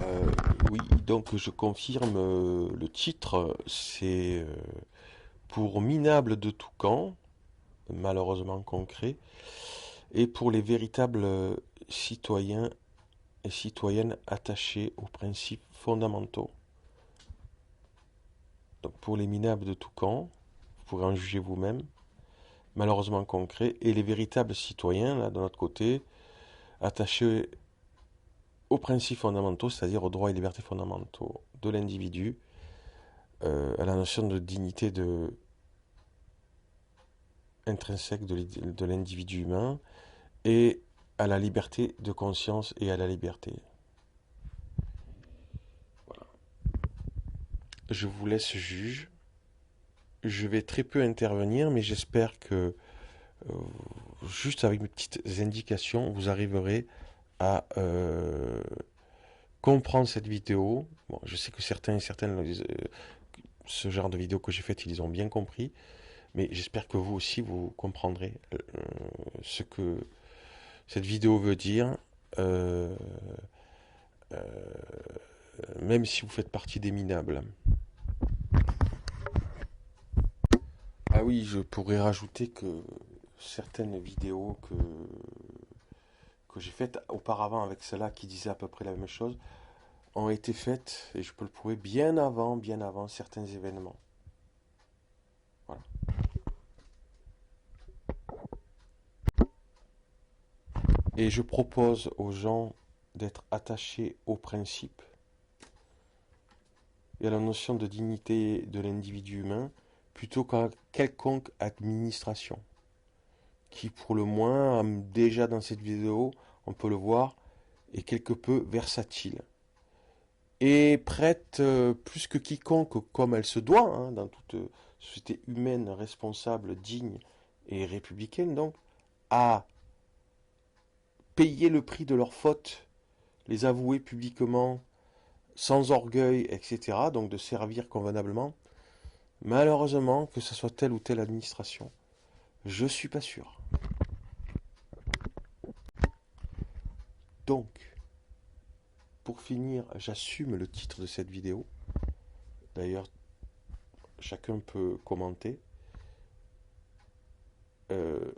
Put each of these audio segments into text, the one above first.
Euh, oui, donc je confirme, le titre, c'est pour minables de tout camp, malheureusement concret, et pour les véritables citoyens et citoyennes attachés aux principes fondamentaux. Donc pour les minables de tout camp, vous pourrez en juger vous-même, malheureusement concret, et les véritables citoyens, là, de notre côté, attachés aux principes fondamentaux, c'est-à-dire aux droits et libertés fondamentaux de l'individu, à la notion de dignité intrinsèque de l'individu humain, et à la liberté de conscience et à la liberté. Voilà. Je vous laisse juge. Je vais très peu intervenir, mais j'espère que juste avec mes petites indications, vous arriverez à comprendre cette vidéo. Bon, je sais que certains et certaines, ce genre de vidéo que j'ai faite, ils les ont bien compris, mais j'espère que vous aussi, vous comprendrez ce que cette vidéo veut dire, euh, euh, même si vous faites partie des minables. Ah oui, je pourrais rajouter que certaines vidéos que j'ai faites auparavant avec celle-là qui disait à peu près la même chose ont été faites, et je peux le prouver, bien avant certains événements. Voilà. Et je propose aux gens d'être attachés aux principes et à la notion de dignité de l'individu humain plutôt qu'à quelconque administration, qui pour le moins, déjà dans cette vidéo, on peut le voir, est quelque peu versatile et prête plus que quiconque, comme elle se doit, hein, dans toute société humaine, responsable, digne et républicaine, donc, à payer le prix de leurs fautes, les avouer publiquement, sans orgueil, etc., donc de servir convenablement. Malheureusement, que ce soit telle ou telle administration, je suis pas sûr. Donc, pour finir, j'assume le titre de cette vidéo. D'ailleurs, chacun peut commenter. Euh,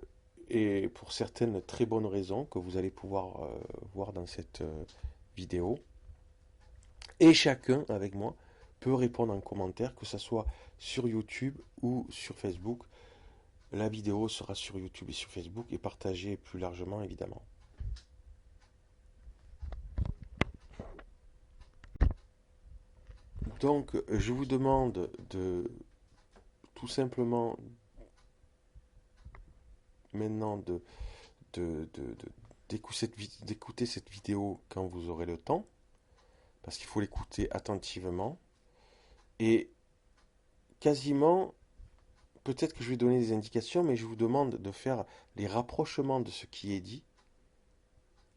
et pour certaines très bonnes raisons que vous allez pouvoir voir dans cette vidéo. Et chacun, avec moi, peut répondre en commentaire, que ce soit sur YouTube ou sur Facebook. La vidéo sera sur YouTube et sur Facebook et partagée plus largement, évidemment. Donc, je vous demande de tout simplement maintenant d'écouter cette vidéo quand vous aurez le temps, parce qu'il faut l'écouter attentivement. Et quasiment, peut-être que je vais donner des indications, mais je vous demande de faire les rapprochements de ce qui est dit,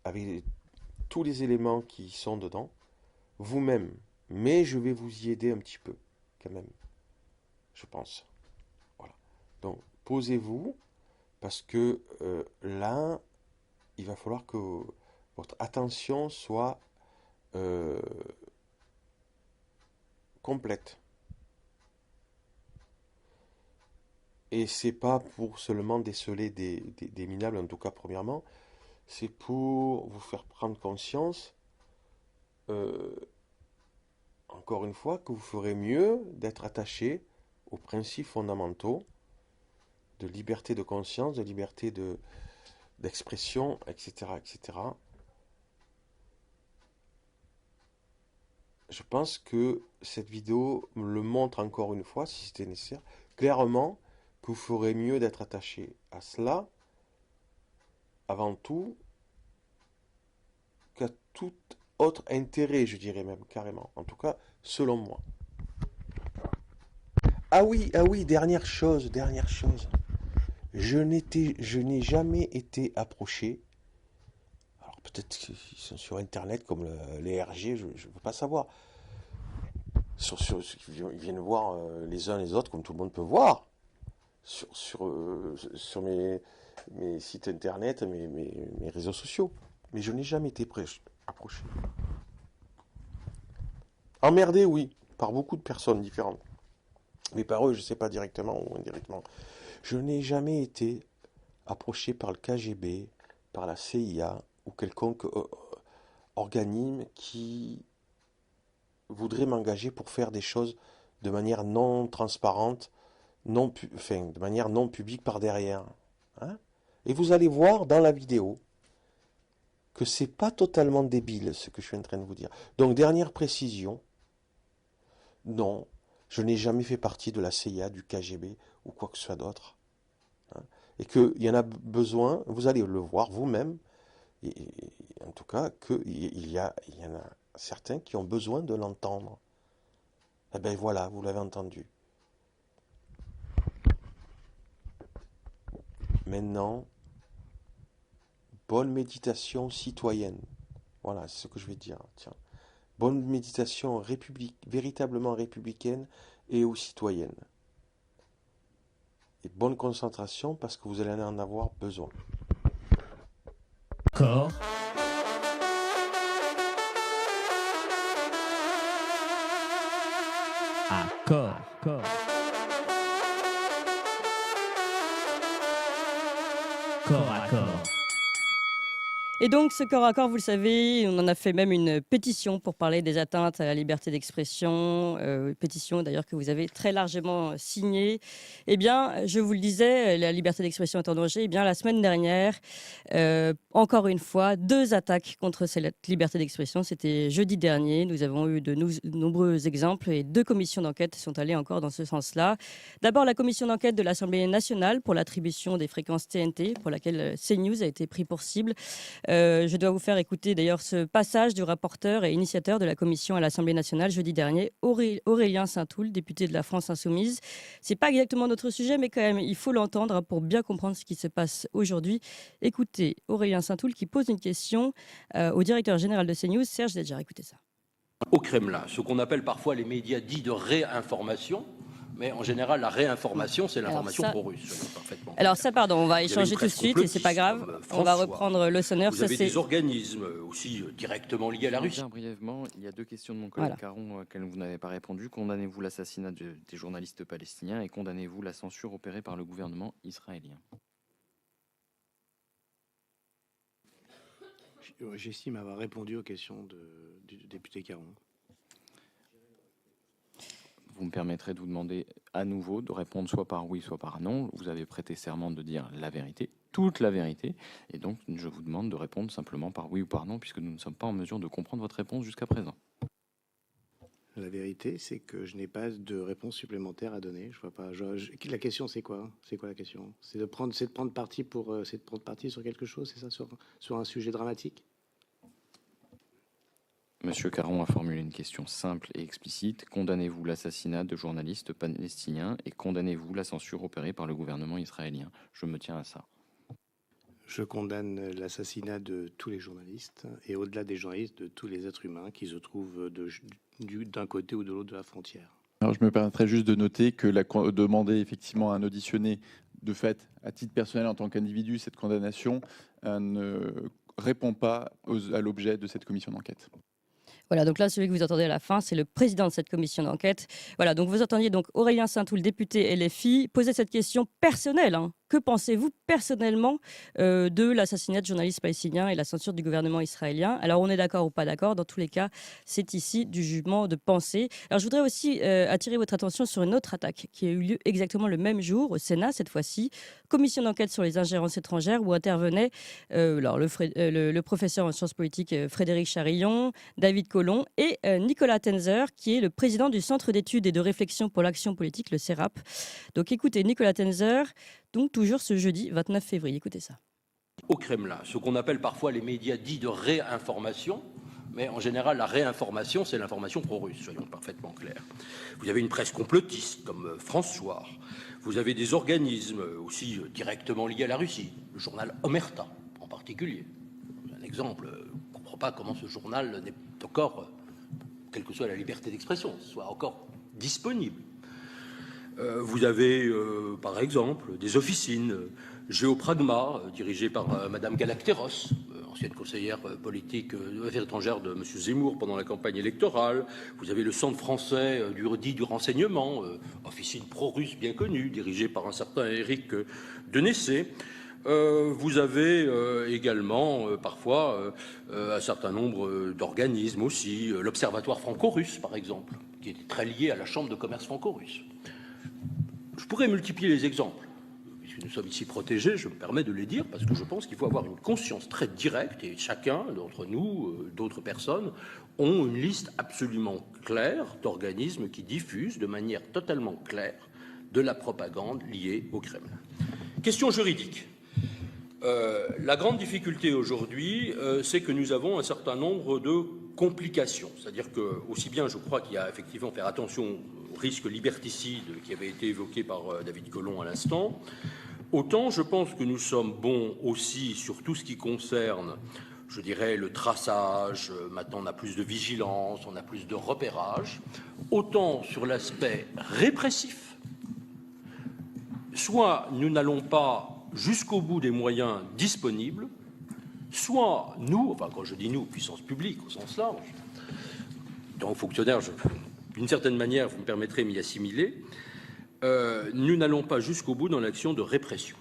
avec tous les éléments qui sont dedans, vous-même. Mais je vais vous y aider un petit peu, quand même, je pense. Voilà. Donc, posez-vous, parce que là, il va falloir que votre attention soit euh, complète. Et c'est pas pour seulement déceler des minables, en tout cas premièrement, c'est pour vous faire prendre conscience, euh, encore une fois, que vous ferez mieux d'être attaché aux principes fondamentaux de liberté de conscience, de liberté d'expression, etc., etc. Je pense que cette vidéo le montre encore une fois, si c'était nécessaire, clairement que vous ferez mieux d'être attaché à cela avant tout qu'à tout autre intérêt, je dirais même carrément. En tout cas, selon moi. Ah oui, dernière chose. Je n'ai jamais été approché. Alors peut-être qu'ils sont sur Internet comme les RG, je ne veux pas savoir. Ils viennent voir les uns les autres comme tout le monde peut voir sur mes sites Internet, mes réseaux sociaux. Mais je n'ai jamais été approché. Emmerdé, oui, par beaucoup de personnes différentes. Mais par eux, je ne sais pas directement ou indirectement. Je n'ai jamais été approché par le KGB, par la CIA ou quelconque organisme qui voudrait m'engager pour faire des choses de manière non transparente, enfin, de manière non publique par derrière. Hein. Et vous allez voir dans la vidéo que c'est pas totalement débile ce que je suis en train de vous dire. Donc dernière précision, non, je n'ai jamais fait partie de la CIA, du KGB ou quoi que ce soit d'autre. Hein. Et qu'il y en a besoin, vous allez le voir vous-même, et en tout cas qu'il y en a certains qui ont besoin de l'entendre. Eh bien voilà, vous l'avez entendu. Maintenant, bonne méditation citoyenne. Voilà, c'est ce que je vais dire. Tiens. Bonne méditation véritablement républicaine et ou citoyenne. Et bonne concentration parce que vous allez en avoir besoin. Corps. Corps. Corps. Corps à corps. Et donc, ce corps à corps, vous le savez, on en a fait même une pétition pour parler des atteintes à la liberté d'expression, pétition d'ailleurs que vous avez très largement signée. Eh bien, je vous le disais, la liberté d'expression est en danger. Eh bien, la semaine dernière, encore une fois, 2 attaques contre cette liberté d'expression. C'était jeudi dernier. Nous avons eu de nombreux exemples et 2 commissions d'enquête sont allées encore dans ce sens-là. D'abord, la commission d'enquête de l'Assemblée nationale pour l'attribution des fréquences TNT, pour laquelle CNews a été pris pour cible. Je dois vous faire écouter d'ailleurs ce passage du rapporteur et initiateur de la commission à l'Assemblée nationale jeudi dernier, Aurélien Saint-Toul, député de la France Insoumise. C'est pas exactement notre sujet, mais quand même, il faut l'entendre pour bien comprendre ce qui se passe aujourd'hui. Écoutez Aurélien Saint-Toul qui pose une question au directeur général de CNews, Serge Dadjar. Écoutez ça. Au Kremlin, ce qu'on appelle parfois les médias dits de réinformation, mais en général, la réinformation, c'est l'information pro-russe. Alors ça, pardon, on va échanger tout de suite et c'est pas grave. On va reprendre le sonneur. Vous avez des organismes aussi directement liés à la Russie. Bien brièvement, il y a 2 questions de mon collègue Caron auxquelles vous n'avez pas répondu. Condamnez-vous l'assassinat des journalistes palestiniens et condamnez-vous la censure opérée par le gouvernement israélien? J'estime avoir répondu aux questions du député Caron. Vous me permettrez de vous demander à nouveau de répondre soit par oui, soit par non. Vous avez prêté serment de dire la vérité, toute la vérité. Et donc, je vous demande de répondre simplement par oui ou par non, puisque nous ne sommes pas en mesure de comprendre votre réponse jusqu'à présent. La vérité, c'est que je n'ai pas de réponse supplémentaire à donner. Je vois pas. La question, c'est quoi? C'est quoi la question? C'est de prendre parti sur quelque chose, c'est ça, sur un sujet dramatique? Monsieur Caron a formulé une question simple et explicite. Condamnez-vous l'assassinat de journalistes palestiniens et condamnez-vous la censure opérée par le gouvernement israélien? Je me tiens à ça. Je condamne l'assassinat de tous les journalistes et au-delà des journalistes, de tous les êtres humains qui se trouvent d'un côté ou de l'autre de la frontière. Alors, je me permettrais juste de noter que demander effectivement à un auditionné, de fait, à titre personnel en tant qu'individu, cette condamnation ne répond pas à l'objet de cette commission d'enquête. Voilà, donc là, celui que vous entendez à la fin, c'est le président de cette commission d'enquête. Voilà, donc vous entendiez donc Aurélien Saint-Toul, député LFI, poser cette question personnelle. Que pensez-vous personnellement de l'assassinat de journalistes palestiniens et la censure du gouvernement israélien? Alors, on est d'accord ou pas d'accord, dans tous les cas, c'est ici du jugement de pensée. Alors, je voudrais aussi attirer votre attention sur une autre attaque qui a eu lieu exactement le même jour au Sénat, cette fois-ci, commission d'enquête sur les ingérences étrangères, où intervenaient le professeur en sciences politiques Frédéric Charillon, David Colomb et Nicolas Tenzer, qui est le président du Centre d'études et de réflexion pour l'action politique, le CERAP. Donc, écoutez, Nicolas Tenzer, donc toujours ce jeudi 29 février. Écoutez ça. Au Kremlin, ce qu'on appelle parfois les médias dits de réinformation, mais en général, la réinformation, c'est l'information pro-russe, soyons parfaitement clairs. Vous avez une presse complotiste, comme France Soir. Vous avez des organismes aussi directement liés à la Russie. Le journal Omerta, en particulier. Un exemple, je ne comprends pas comment ce journal n'est encore, quelle que soit la liberté d'expression, soit encore disponible. Vous avez, par exemple, des officines Géopragma, dirigées par Madame Galacteros, ancienne conseillère politique des affaires étrangères de M. Zemmour pendant la campagne électorale. Vous avez le Centre français du renseignement, officine pro-russe bien connu, dirigé par un certain Éric Denessé. Vous avez également parfois un certain nombre d'organismes aussi, l'Observatoire franco-russe par exemple, qui est très lié à la Chambre de commerce franco-russe. Je pourrais multiplier les exemples. Puisque nous sommes ici protégés, je me permets de les dire, parce que je pense qu'il faut avoir une conscience très directe, et chacun d'entre nous, d'autres personnes, ont une liste absolument claire d'organismes qui diffusent de manière totalement claire de la propagande liée au Kremlin. Question juridique. La grande difficulté aujourd'hui, c'est que nous avons un certain nombre de complications. C'est-à-dire que, aussi bien je crois qu'il y a effectivement faire attention au risque liberticide qui avait été évoqué par David Collomb à l'instant, autant je pense que nous sommes bons aussi sur tout ce qui concerne, je dirais, le traçage. Maintenant on a plus de vigilance, on a plus de repérage, autant sur l'aspect répressif, soit nous n'allons pas jusqu'au bout des moyens disponibles, soit nous, enfin quand je dis nous, puissance publique au sens large, donc fonctionnaires, d'une certaine manière, vous me permettrez m'y assimiler, nous n'allons pas jusqu'au bout dans l'action de répression.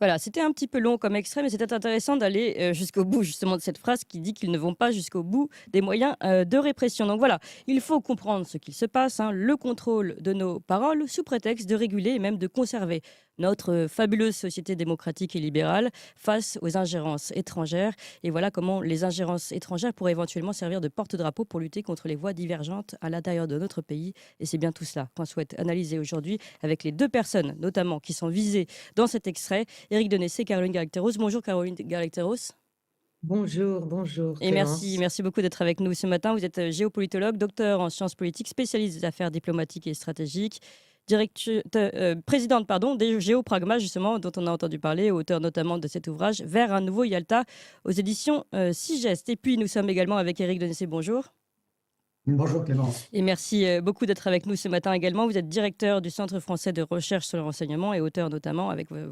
Voilà, c'était un petit peu long comme extrait, mais c'était intéressant d'aller jusqu'au bout justement de cette phrase qui dit qu'ils ne vont pas jusqu'au bout des moyens de répression. Donc voilà, il faut comprendre ce qu'il se passe, le contrôle de nos paroles sous prétexte de réguler et même de conserver notre fabuleuse société démocratique et libérale face aux ingérences étrangères. Et voilà comment les ingérences étrangères pourraient éventuellement servir de porte-drapeau pour lutter contre les voix divergentes à l'intérieur de notre pays. Et c'est bien tout cela qu'on souhaite analyser aujourd'hui avec les deux personnes, notamment, qui sont visées dans cet extrait. Éric Denessé, Caroline Galacteros. Bonjour Caroline Galacteros. Bonjour, bonjour. Et merci beaucoup d'être avec nous ce matin. Vous êtes géopolitologue, docteur en sciences politiques, spécialiste des affaires diplomatiques et stratégiques, présidente des Géopragma, justement, dont on a entendu parler, auteur notamment de cet ouvrage Vers un nouveau Yalta aux éditions Sigest. Et puis nous sommes également avec Éric Denessé. Bonjour. Bonjour Clémence. Et merci beaucoup d'être avec nous ce matin également. Vous êtes directeur du Centre français de recherche sur le renseignement et auteur notamment avec le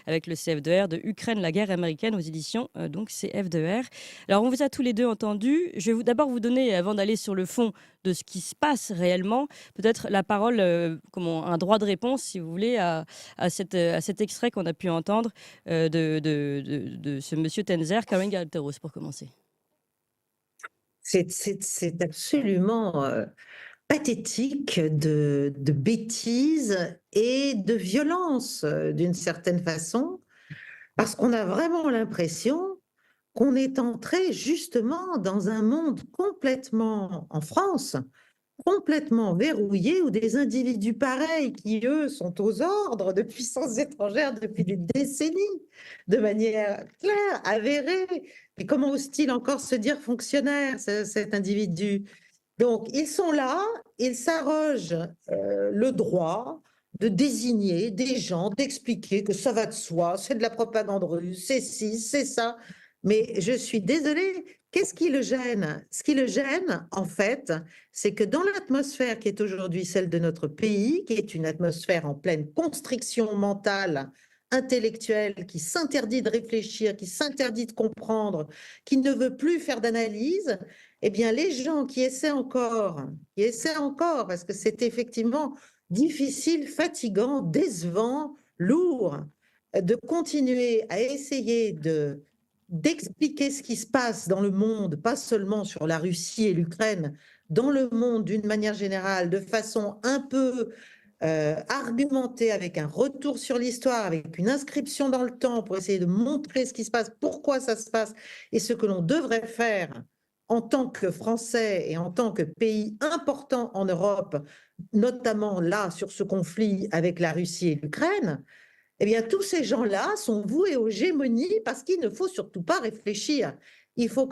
CF2R de Ukraine, la guerre américaine aux éditions donc CF2R. Alors on vous a tous les deux entendus. Je vais d'abord vous donner, avant d'aller sur le fond de ce qui se passe réellement, peut-être la parole, un droit de réponse, si vous voulez, à cet extrait qu'on a pu entendre de ce monsieur Tenzer. Caroline Galacteros, pour commencer. C'est absolument pathétique de bêtises et de violence, d'une certaine façon, parce qu'on a vraiment l'impression qu'on est entré justement dans un monde complètement, en France, complètement verrouillé, où des individus pareils qui, eux, sont aux ordres de puissances étrangères depuis des décennies, de manière claire, avérée. Mais comment ose-t-il encore se dire fonctionnaire, cet individu? Donc, ils sont là, ils s'arrogent le droit de désigner des gens, d'expliquer que ça va de soi, c'est de la propagande russe, c'est ci, c'est ça. Mais je suis désolée, qu'est-ce qui le gêne? Ce qui le gêne, en fait, c'est que dans l'atmosphère qui est aujourd'hui celle de notre pays, qui est une atmosphère en pleine constriction mentale, intellectuelle, qui s'interdit de réfléchir, qui s'interdit de comprendre, qui ne veut plus faire d'analyse, eh bien, les gens qui essaient encore, parce que c'est effectivement difficile, fatigant, décevant, lourd, de continuer à essayer d'expliquer ce qui se passe dans le monde, pas seulement sur la Russie et l'Ukraine, dans le monde d'une manière générale, de façon un peu argumentée, avec un retour sur l'histoire, avec une inscription dans le temps pour essayer de montrer ce qui se passe, pourquoi ça se passe, et ce que l'on devrait faire en tant que Français et en tant que pays important en Europe, notamment là sur ce conflit avec la Russie et l'Ukraine. Eh bien, tous ces gens-là sont voués aux gémonies parce qu'il ne faut surtout pas réfléchir. Il faut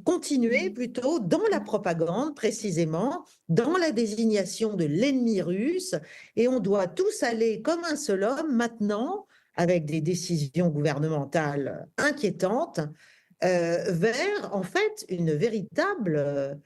continuer plutôt dans la propagande, précisément, dans la désignation de l'ennemi russe, et on doit tous aller comme un seul homme maintenant, avec des décisions gouvernementales inquiétantes, vers, en fait, une véritable...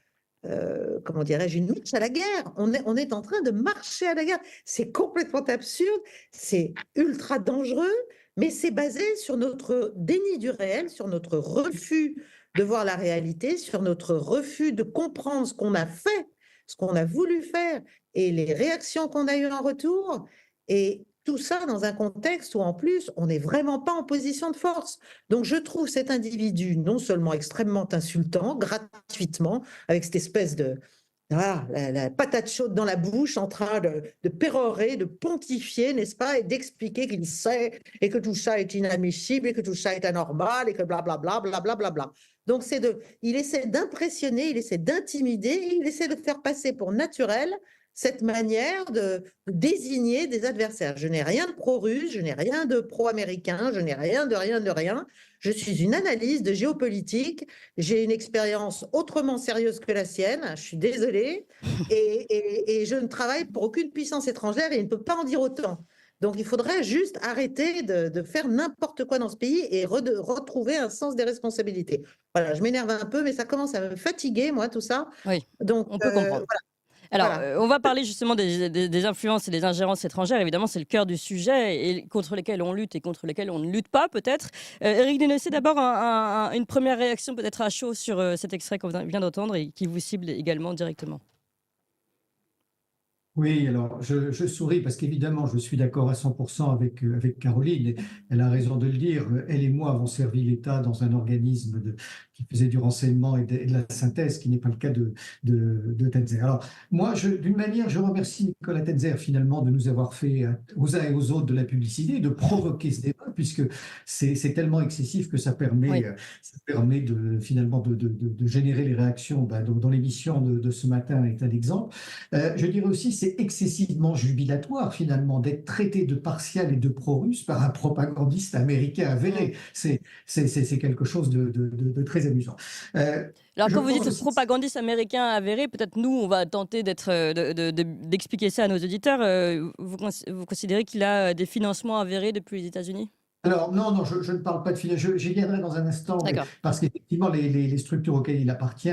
comment dirais-je, une marche à la guerre. On est en train de marcher à la guerre. C'est complètement absurde, c'est ultra dangereux, mais c'est basé sur notre déni du réel, sur notre refus de voir la réalité, sur notre refus de comprendre ce qu'on a fait, ce qu'on a voulu faire et les réactions qu'on a eues en retour. Et tout ça dans un contexte où, en plus, on n'est vraiment pas en position de force. Donc, je trouve cet individu non seulement extrêmement insultant, gratuitement, avec cette espèce de, voilà, la patate chaude dans la bouche, en train de pérorer, de pontifier, n'est-ce pas, et d'expliquer qu'il sait, et que tout ça est inadmissible, et que tout ça est anormal, et que blablabla, blablabla. Donc, il essaie d'impressionner, il essaie d'intimider, il essaie de faire passer pour naturel cette manière de désigner des adversaires. Je n'ai rien de pro-russe, je n'ai rien de pro-américain, je n'ai rien de rien de rien. Je suis une analyse de géopolitique, j'ai une expérience autrement sérieuse que la sienne, je suis désolée, et je ne travaille pour aucune puissance étrangère et il ne peut pas en dire autant. Donc il faudrait juste arrêter de faire n'importe quoi dans ce pays et retrouver un sens des responsabilités. Voilà, je m'énerve un peu, mais ça commence à me fatiguer, moi, tout ça. Oui, Donc, on peut comprendre. voilà. Alors, Voilà. on va parler justement des influences et des ingérences étrangères. Évidemment, c'est le cœur du sujet et contre lesquels on lutte et contre lesquels on ne lutte pas, peut-être. Éric Dénoncé, d'abord, une première réaction peut-être à chaud sur cet extrait qu'on vient d'entendre et qui vous cible également directement. Oui, alors je souris parce qu'évidemment, je suis d'accord à 100% avec Caroline. Et elle a raison de le dire. Elle et moi avons servi l'État dans un organisme qui faisait du renseignement et de la synthèse, qui n'est pas le cas de Tenzer. Alors, moi, d'une manière, je remercie Nicolas Tenzer finalement de nous avoir fait aux uns et aux autres de la publicité, de provoquer ce débat, puisque c'est tellement excessif que ça permet, finalement de générer les réactions dont l'émission de ce matin est un exemple. Je dirais aussi, c'est excessivement jubilatoire finalement d'être traité de partial et de pro-russe par un propagandiste américain avéré. C'est quelque chose de très amusant. Alors, quand vous dites propagandiste américain avéré, peut-être nous, on va tenter d'expliquer ça à nos auditeurs. Vous considérez qu'il a des financements avérés depuis les États-Unis ? Alors, non, je ne parle pas de financement. J'y viendrai dans un instant, parce qu'effectivement, les structures auxquelles il appartient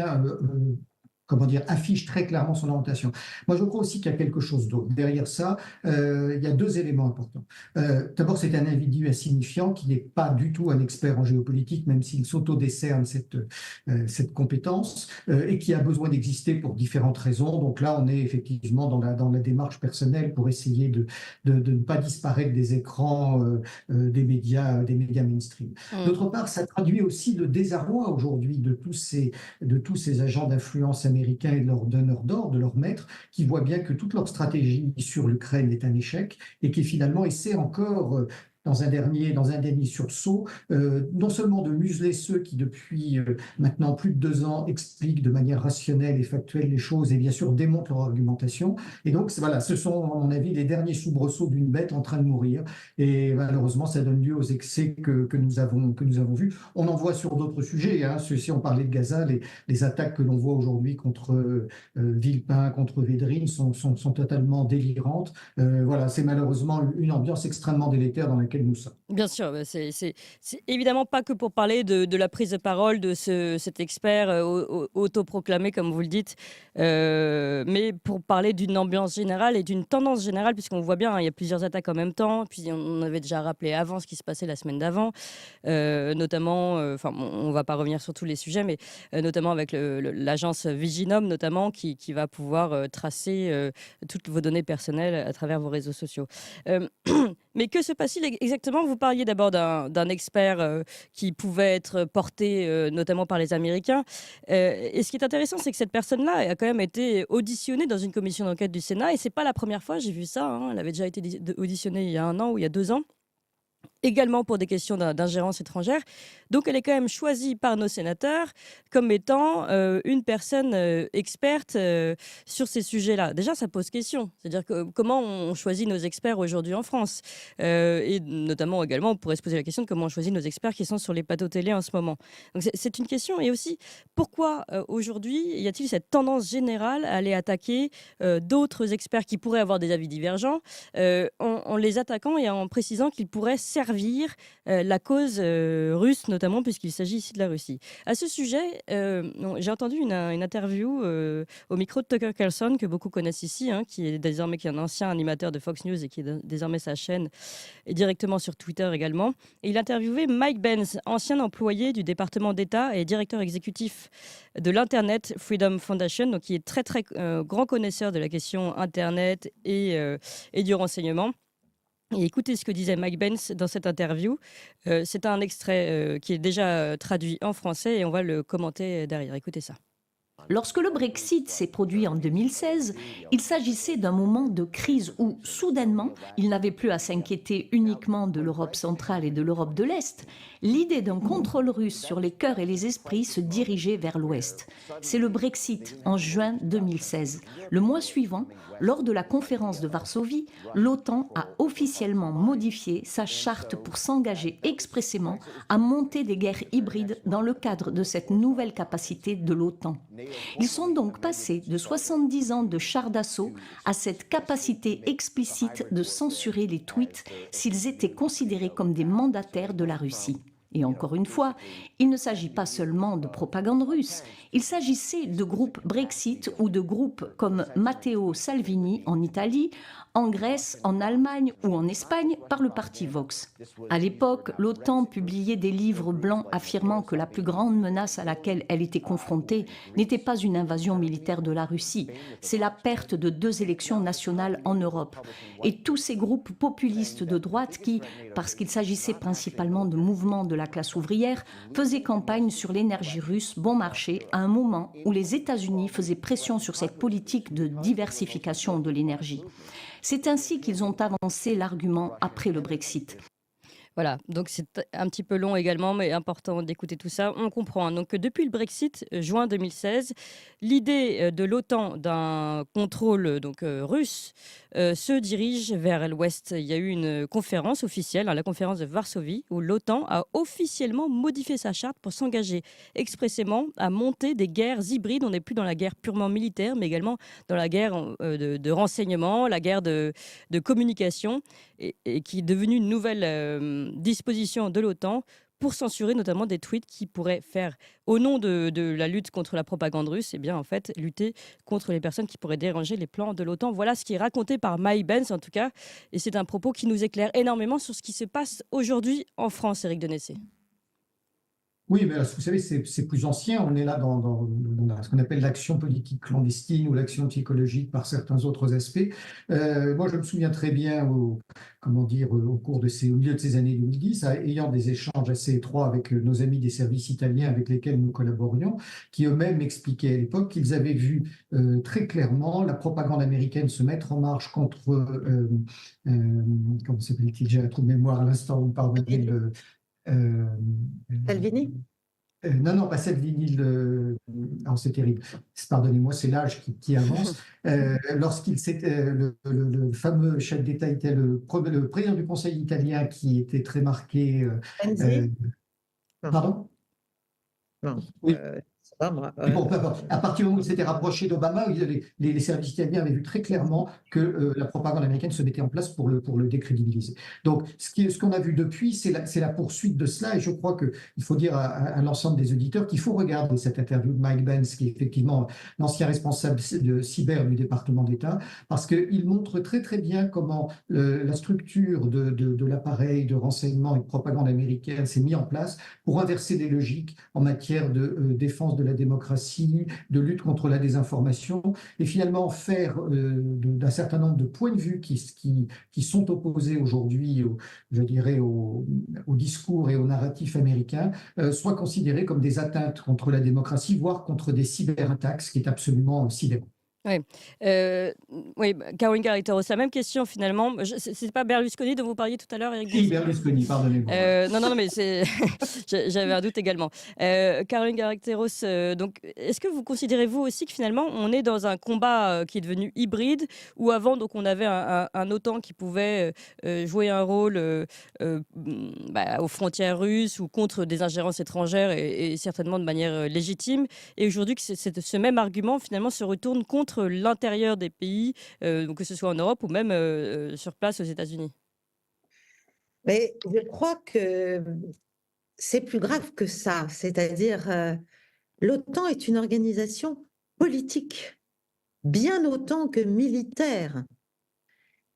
affiche très clairement son orientation. Moi, je crois aussi qu'il y a quelque chose d'autre. Derrière ça, il y a deux éléments importants. D'abord, c'est un individu insignifiant qui n'est pas du tout un expert en géopolitique, même s'il s'auto-décerne cette compétence, et qui a besoin d'exister pour différentes raisons. Donc là, on est effectivement dans la démarche personnelle pour essayer de ne pas disparaître des écrans des médias mainstream. D'autre part, ça traduit aussi le désarroi aujourd'hui de tous ces agents d'influence américains et de leurs donneurs d'ordre, de leurs maîtres, qui voient bien que toute leur stratégie sur l'Ukraine est un échec et qui finalement essaient encore dans un dernier sursaut, non seulement de museler ceux qui, depuis maintenant plus de 2 ans, expliquent de manière rationnelle et factuelle les choses et bien sûr démontrent leur argumentation. Et donc, voilà, ce sont, à mon avis, les derniers soubresauts d'une bête en train de mourir. Et malheureusement, ça donne lieu aux excès que nous avons vus. On en voit sur d'autres sujets. Si on parlait de Gaza, les attaques que l'on voit aujourd'hui contre Villepin, contre Védrine sont totalement délirantes. Voilà, c'est malheureusement une ambiance extrêmement délétère dans laquelle nous sommes. Bien sûr, c'est évidemment pas que pour parler de la prise de parole de cet expert autoproclamé, comme vous le dites, mais pour parler d'une ambiance générale et d'une tendance générale, puisqu'on voit bien, il y a plusieurs attaques en même temps, puis on avait déjà rappelé avant ce qui se passait la semaine d'avant, notamment, on va pas revenir sur tous les sujets, mais notamment avec l'agence Viginum, notamment, qui va pouvoir tracer toutes vos données personnelles à travers vos réseaux sociaux. Mais que se passe-t-il exactement? Vous parliez d'abord d'un expert qui pouvait être porté notamment par les Américains. Et ce qui est intéressant, c'est que cette personne-là a quand même été auditionnée dans une commission d'enquête du Sénat. Et ce n'est pas la première fois, j'ai vu ça. Elle avait déjà été auditionnée il y a 1 an ou il y a 2 ans. Également pour des questions d'ingérence étrangère. Donc, elle est quand même choisie par nos sénateurs comme étant une personne experte sur ces sujets-là. Déjà, ça pose question. C'est-à-dire comment on choisit nos experts aujourd'hui en France. Et notamment également, on pourrait se poser la question de comment on choisit nos experts qui sont sur les plateaux télé en ce moment. Donc, c'est une question. Et aussi, pourquoi aujourd'hui y a-t-il cette tendance générale à aller attaquer d'autres experts qui pourraient avoir des avis divergents en les attaquant et en précisant qu'ils pourraient servir la cause russe, notamment puisqu'il s'agit ici de la Russie. À ce sujet, j'ai entendu une interview au micro de Tucker Carlson, que beaucoup connaissent ici, qui est un ancien animateur de Fox News et qui est désormais sa chaîne, et directement sur Twitter également. Et il interviewait Mike Benz, ancien employé du département d'État et directeur exécutif de l'Internet Freedom Foundation, donc qui est très très grand connaisseur de la question Internet et du renseignement. Et écoutez ce que disait Mike Benz dans cette interview. C'est un extrait qui est déjà traduit en français et on va le commenter derrière. Écoutez ça. Lorsque le Brexit s'est produit en 2016, il s'agissait d'un moment de crise où, soudainement, il n'avait plus à s'inquiéter uniquement de l'Europe centrale et de l'Europe de l'Est. L'idée d'un contrôle russe sur les cœurs et les esprits se dirigeait vers l'Ouest. C'est le Brexit en juin 2016. Le mois suivant, lors de la conférence de Varsovie, l'OTAN a officiellement modifié sa charte pour s'engager expressément à monter des guerres hybrides dans le cadre de cette nouvelle capacité de l'OTAN. Ils sont donc passés de 70 ans de chars d'assaut à cette capacité explicite de censurer les tweets s'ils étaient considérés comme des mandataires de la Russie. Et encore une fois, il ne s'agit pas seulement de propagande russe, il s'agissait de groupes Brexit ou de groupes comme Matteo Salvini en Italie, en Grèce, en Allemagne ou en Espagne par le parti Vox. À l'époque, l'OTAN publiait des livres blancs affirmant que la plus grande menace à laquelle elle était confrontée n'était pas une invasion militaire de la Russie, c'est la perte de 2 élections nationales en Europe. Et tous ces groupes populistes de droite qui, parce qu'il s'agissait principalement de mouvements de la classe ouvrière, faisaient campagne sur l'énergie russe bon marché à un moment où les États-Unis faisaient pression sur cette politique de diversification de l'énergie. C'est ainsi qu'ils ont avancé l'argument après le Brexit. Voilà, donc c'est un petit peu long également, mais important d'écouter tout ça. On comprend donc que depuis le Brexit, juin 2016, l'idée de l'OTAN d'un contrôle russe se dirige vers l'Ouest. Il y a eu une conférence officielle, la conférence de Varsovie, où l'OTAN a officiellement modifié sa charte pour s'engager expressément à monter des guerres hybrides. On n'est plus dans la guerre purement militaire, mais également dans la guerre de renseignement, la guerre de communication, et qui est devenue une nouvelle disposition de l'OTAN pour censurer notamment des tweets qui pourraient faire, au nom de la lutte contre la propagande russe, en fait, lutter contre les personnes qui pourraient déranger les plans de l'OTAN. Voilà ce qui est raconté par Mike Benz, en tout cas. Et c'est un propos qui nous éclaire énormément sur ce qui se passe aujourd'hui en France, Éric Denessé. Oui, mais vous savez, c'est plus ancien. On est là dans ce qu'on appelle l'action politique clandestine ou l'action psychologique par certains autres aspects. Moi, je me souviens très bien, au milieu de ces années 2010, ayant des échanges assez étroits avec nos amis des services italiens avec lesquels nous collaborions, qui eux-mêmes expliquaient à l'époque qu'ils avaient vu très clairement la propagande américaine se mettre en marche contre, comment s'appelle-t-il, j'ai un trou de mémoire à l'instant, vous parlez de... Salvini? Non, pas Salvini, c'est terrible. Pardonnez-moi, c'est l'âge qui avance. Lorsqu'il le fameux chef d'État était le président du Conseil italien qui était très marqué. Pardon? Non. Oui. Moi, Bon, peu importe. À partir du moment où il s'était rapproché d'Obama, les services italiens avaient vu très clairement que la propagande américaine se mettait en place pour le décrédibiliser. Donc, ce qu'on a vu depuis, c'est la poursuite de cela. Et je crois qu'il faut dire à l'ensemble des auditeurs qu'il faut regarder cette interview de Mike Benz, qui est effectivement l'ancien responsable de cyber du département d'État, parce qu'il montre très très bien comment la structure de l'appareil de renseignement et de propagande américaine s'est mise en place pour inverser les logiques en matière de défense de la démocratie, de lutte contre la désinformation, et finalement faire d'un certain nombre de points de vue qui sont opposés aujourd'hui, je dirais, au discours et au narratif américain, soient considérés comme des atteintes contre la démocratie, voire contre des cyberattaques, ce qui est absolument sidérant. Oui, Caroline Garritero, c'est la même question finalement. C'est pas Berlusconi dont vous parliez tout à l'heure, Éric? Oui, Berlusconi, pardonnez-moi. Non, mais j'avais un doute également. Caroline Garritero, donc, est-ce que vous considérez vous aussi que finalement on est dans un combat qui est devenu hybride, où avant donc on avait un OTAN qui pouvait jouer un rôle aux frontières russes ou contre des ingérences étrangères et certainement de manière légitime, et aujourd'hui que ce même argument finalement se retourne contre l'intérieur des pays, que ce soit en Europe ou même sur place aux États-Unis? Mais je crois que c'est plus grave que ça. C'est-à-dire, l'OTAN est une organisation politique, bien autant que militaire.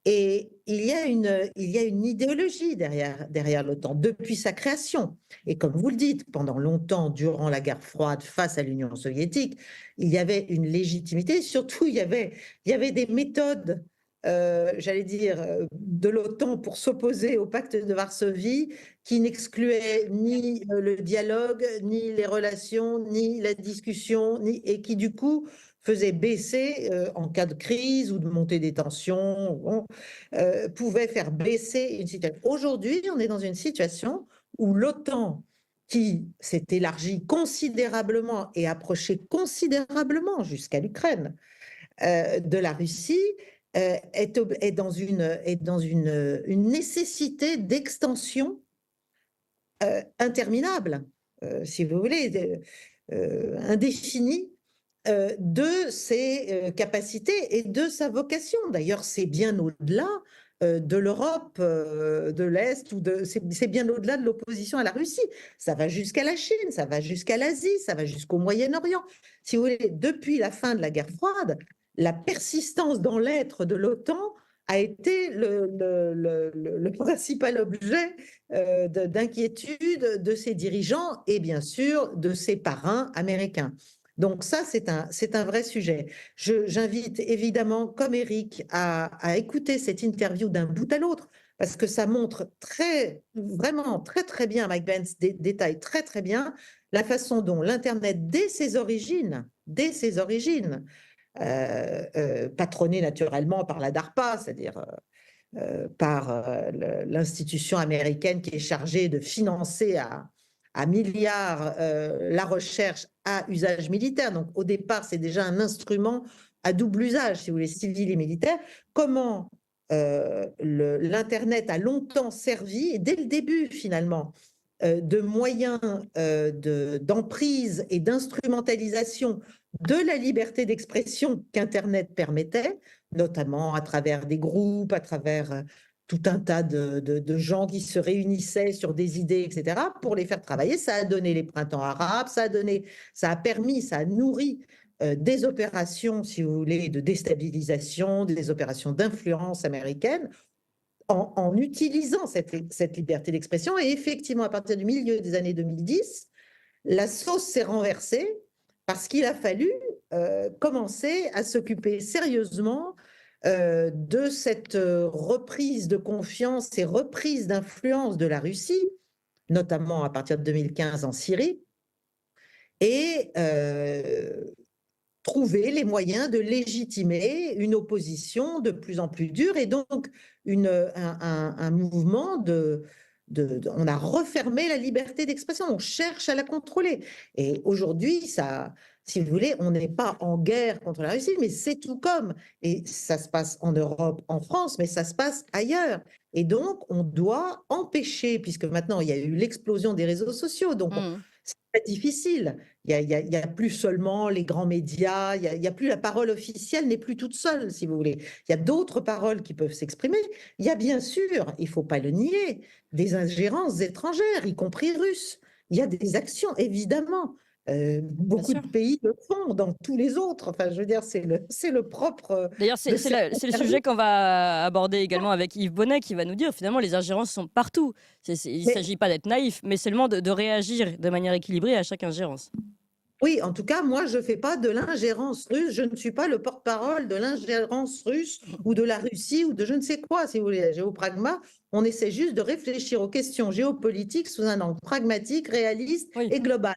Et il y a une idéologie derrière l'OTAN depuis sa création. Et comme vous le dites, pendant longtemps, durant la guerre froide face à l'Union soviétique, il y avait une légitimité. Surtout, il y avait des méthodes, j'allais dire, de l'OTAN pour s'opposer au pacte de Varsovie qui n'excluaient ni le dialogue, ni les relations, ni la discussion, et qui du coup faisait baisser, en cas de crise ou de montée des tensions, pouvait faire baisser une situation. Aujourd'hui, on est dans une situation où l'OTAN, qui s'est élargie considérablement et approché considérablement jusqu'à l'Ukraine de la Russie, est dans une nécessité d'extension interminable, si vous voulez, indéfinie, de ses capacités et de sa vocation. D'ailleurs, c'est bien au-delà de l'Europe de l'Est, c'est bien au-delà de l'opposition à la Russie. Ça va jusqu'à la Chine, ça va jusqu'à l'Asie, ça va jusqu'au Moyen-Orient. Si vous voulez, depuis la fin de la guerre froide, la persistance dans l'être de l'OTAN a été le principal objet d'inquiétude de ses dirigeants et bien sûr de ses parrains américains. Donc ça, c'est un vrai sujet. J'invite évidemment, comme Éric, à écouter cette interview d'un bout à l'autre, parce que ça montre vraiment très bien, Mike Vance détaille très bien la façon dont l'Internet, dès ses origines, patronné naturellement par la DARPA, c'est-à-dire par l'institution américaine qui est chargée de financer à milliards la recherche à usage militaire. Donc au départ, c'est déjà un instrument à double usage, si vous voulez, civil et militaire. Comment l'Internet a longtemps servi, et dès le début finalement, de moyens d'emprise et d'instrumentalisation de la liberté d'expression qu'Internet permettait, notamment à travers des groupes, à travers tout un tas de gens qui se réunissaient sur des idées, etc., pour les faire travailler. Ça a donné les printemps arabes, ça a nourri des opérations, si vous voulez, de déstabilisation, des opérations d'influence américaine, en utilisant cette liberté d'expression. Et effectivement, à partir du milieu des années 2010, la sauce s'est renversée parce qu'il a fallu commencer à s'occuper sérieusement de cette reprise de confiance et reprise d'influence de la Russie, notamment à partir de 2015 en Syrie, et trouver les moyens de légitimer une opposition de plus en plus dure et donc un mouvement on a refermé la liberté d'expression, on cherche à la contrôler. Et aujourd'hui, ça, si vous voulez, on n'est pas en guerre contre la Russie, mais c'est tout comme. Et ça se passe en Europe, en France, mais ça se passe ailleurs. Et donc, on doit empêcher, puisque maintenant, il y a eu l'explosion des réseaux sociaux, donc c'est très difficile. Il y a plus seulement les grands médias, il y a plus la parole officielle n'est plus toute seule, si vous voulez. Il y a d'autres paroles qui peuvent s'exprimer. Il y a bien sûr, il ne faut pas le nier, des ingérences étrangères, y compris russes. Il y a des actions, évidemment. Beaucoup de pays le font dans tous les autres. Enfin, je veux dire, c'est le propre. D'ailleurs, c'est le sujet qu'on va aborder également avec Yves Bonnet, qui va nous dire finalement les ingérences sont partout. Il ne s'agit pas d'être naïf, mais seulement de réagir de manière équilibrée à chaque ingérence. Oui, en tout cas, moi, je ne fais pas de l'ingérence russe. Je ne suis pas le porte-parole de l'ingérence russe ou de la Russie ou de je ne sais quoi, si vous voulez. La géopragma, on essaie juste de réfléchir aux questions géopolitiques sous un angle pragmatique, réaliste et global.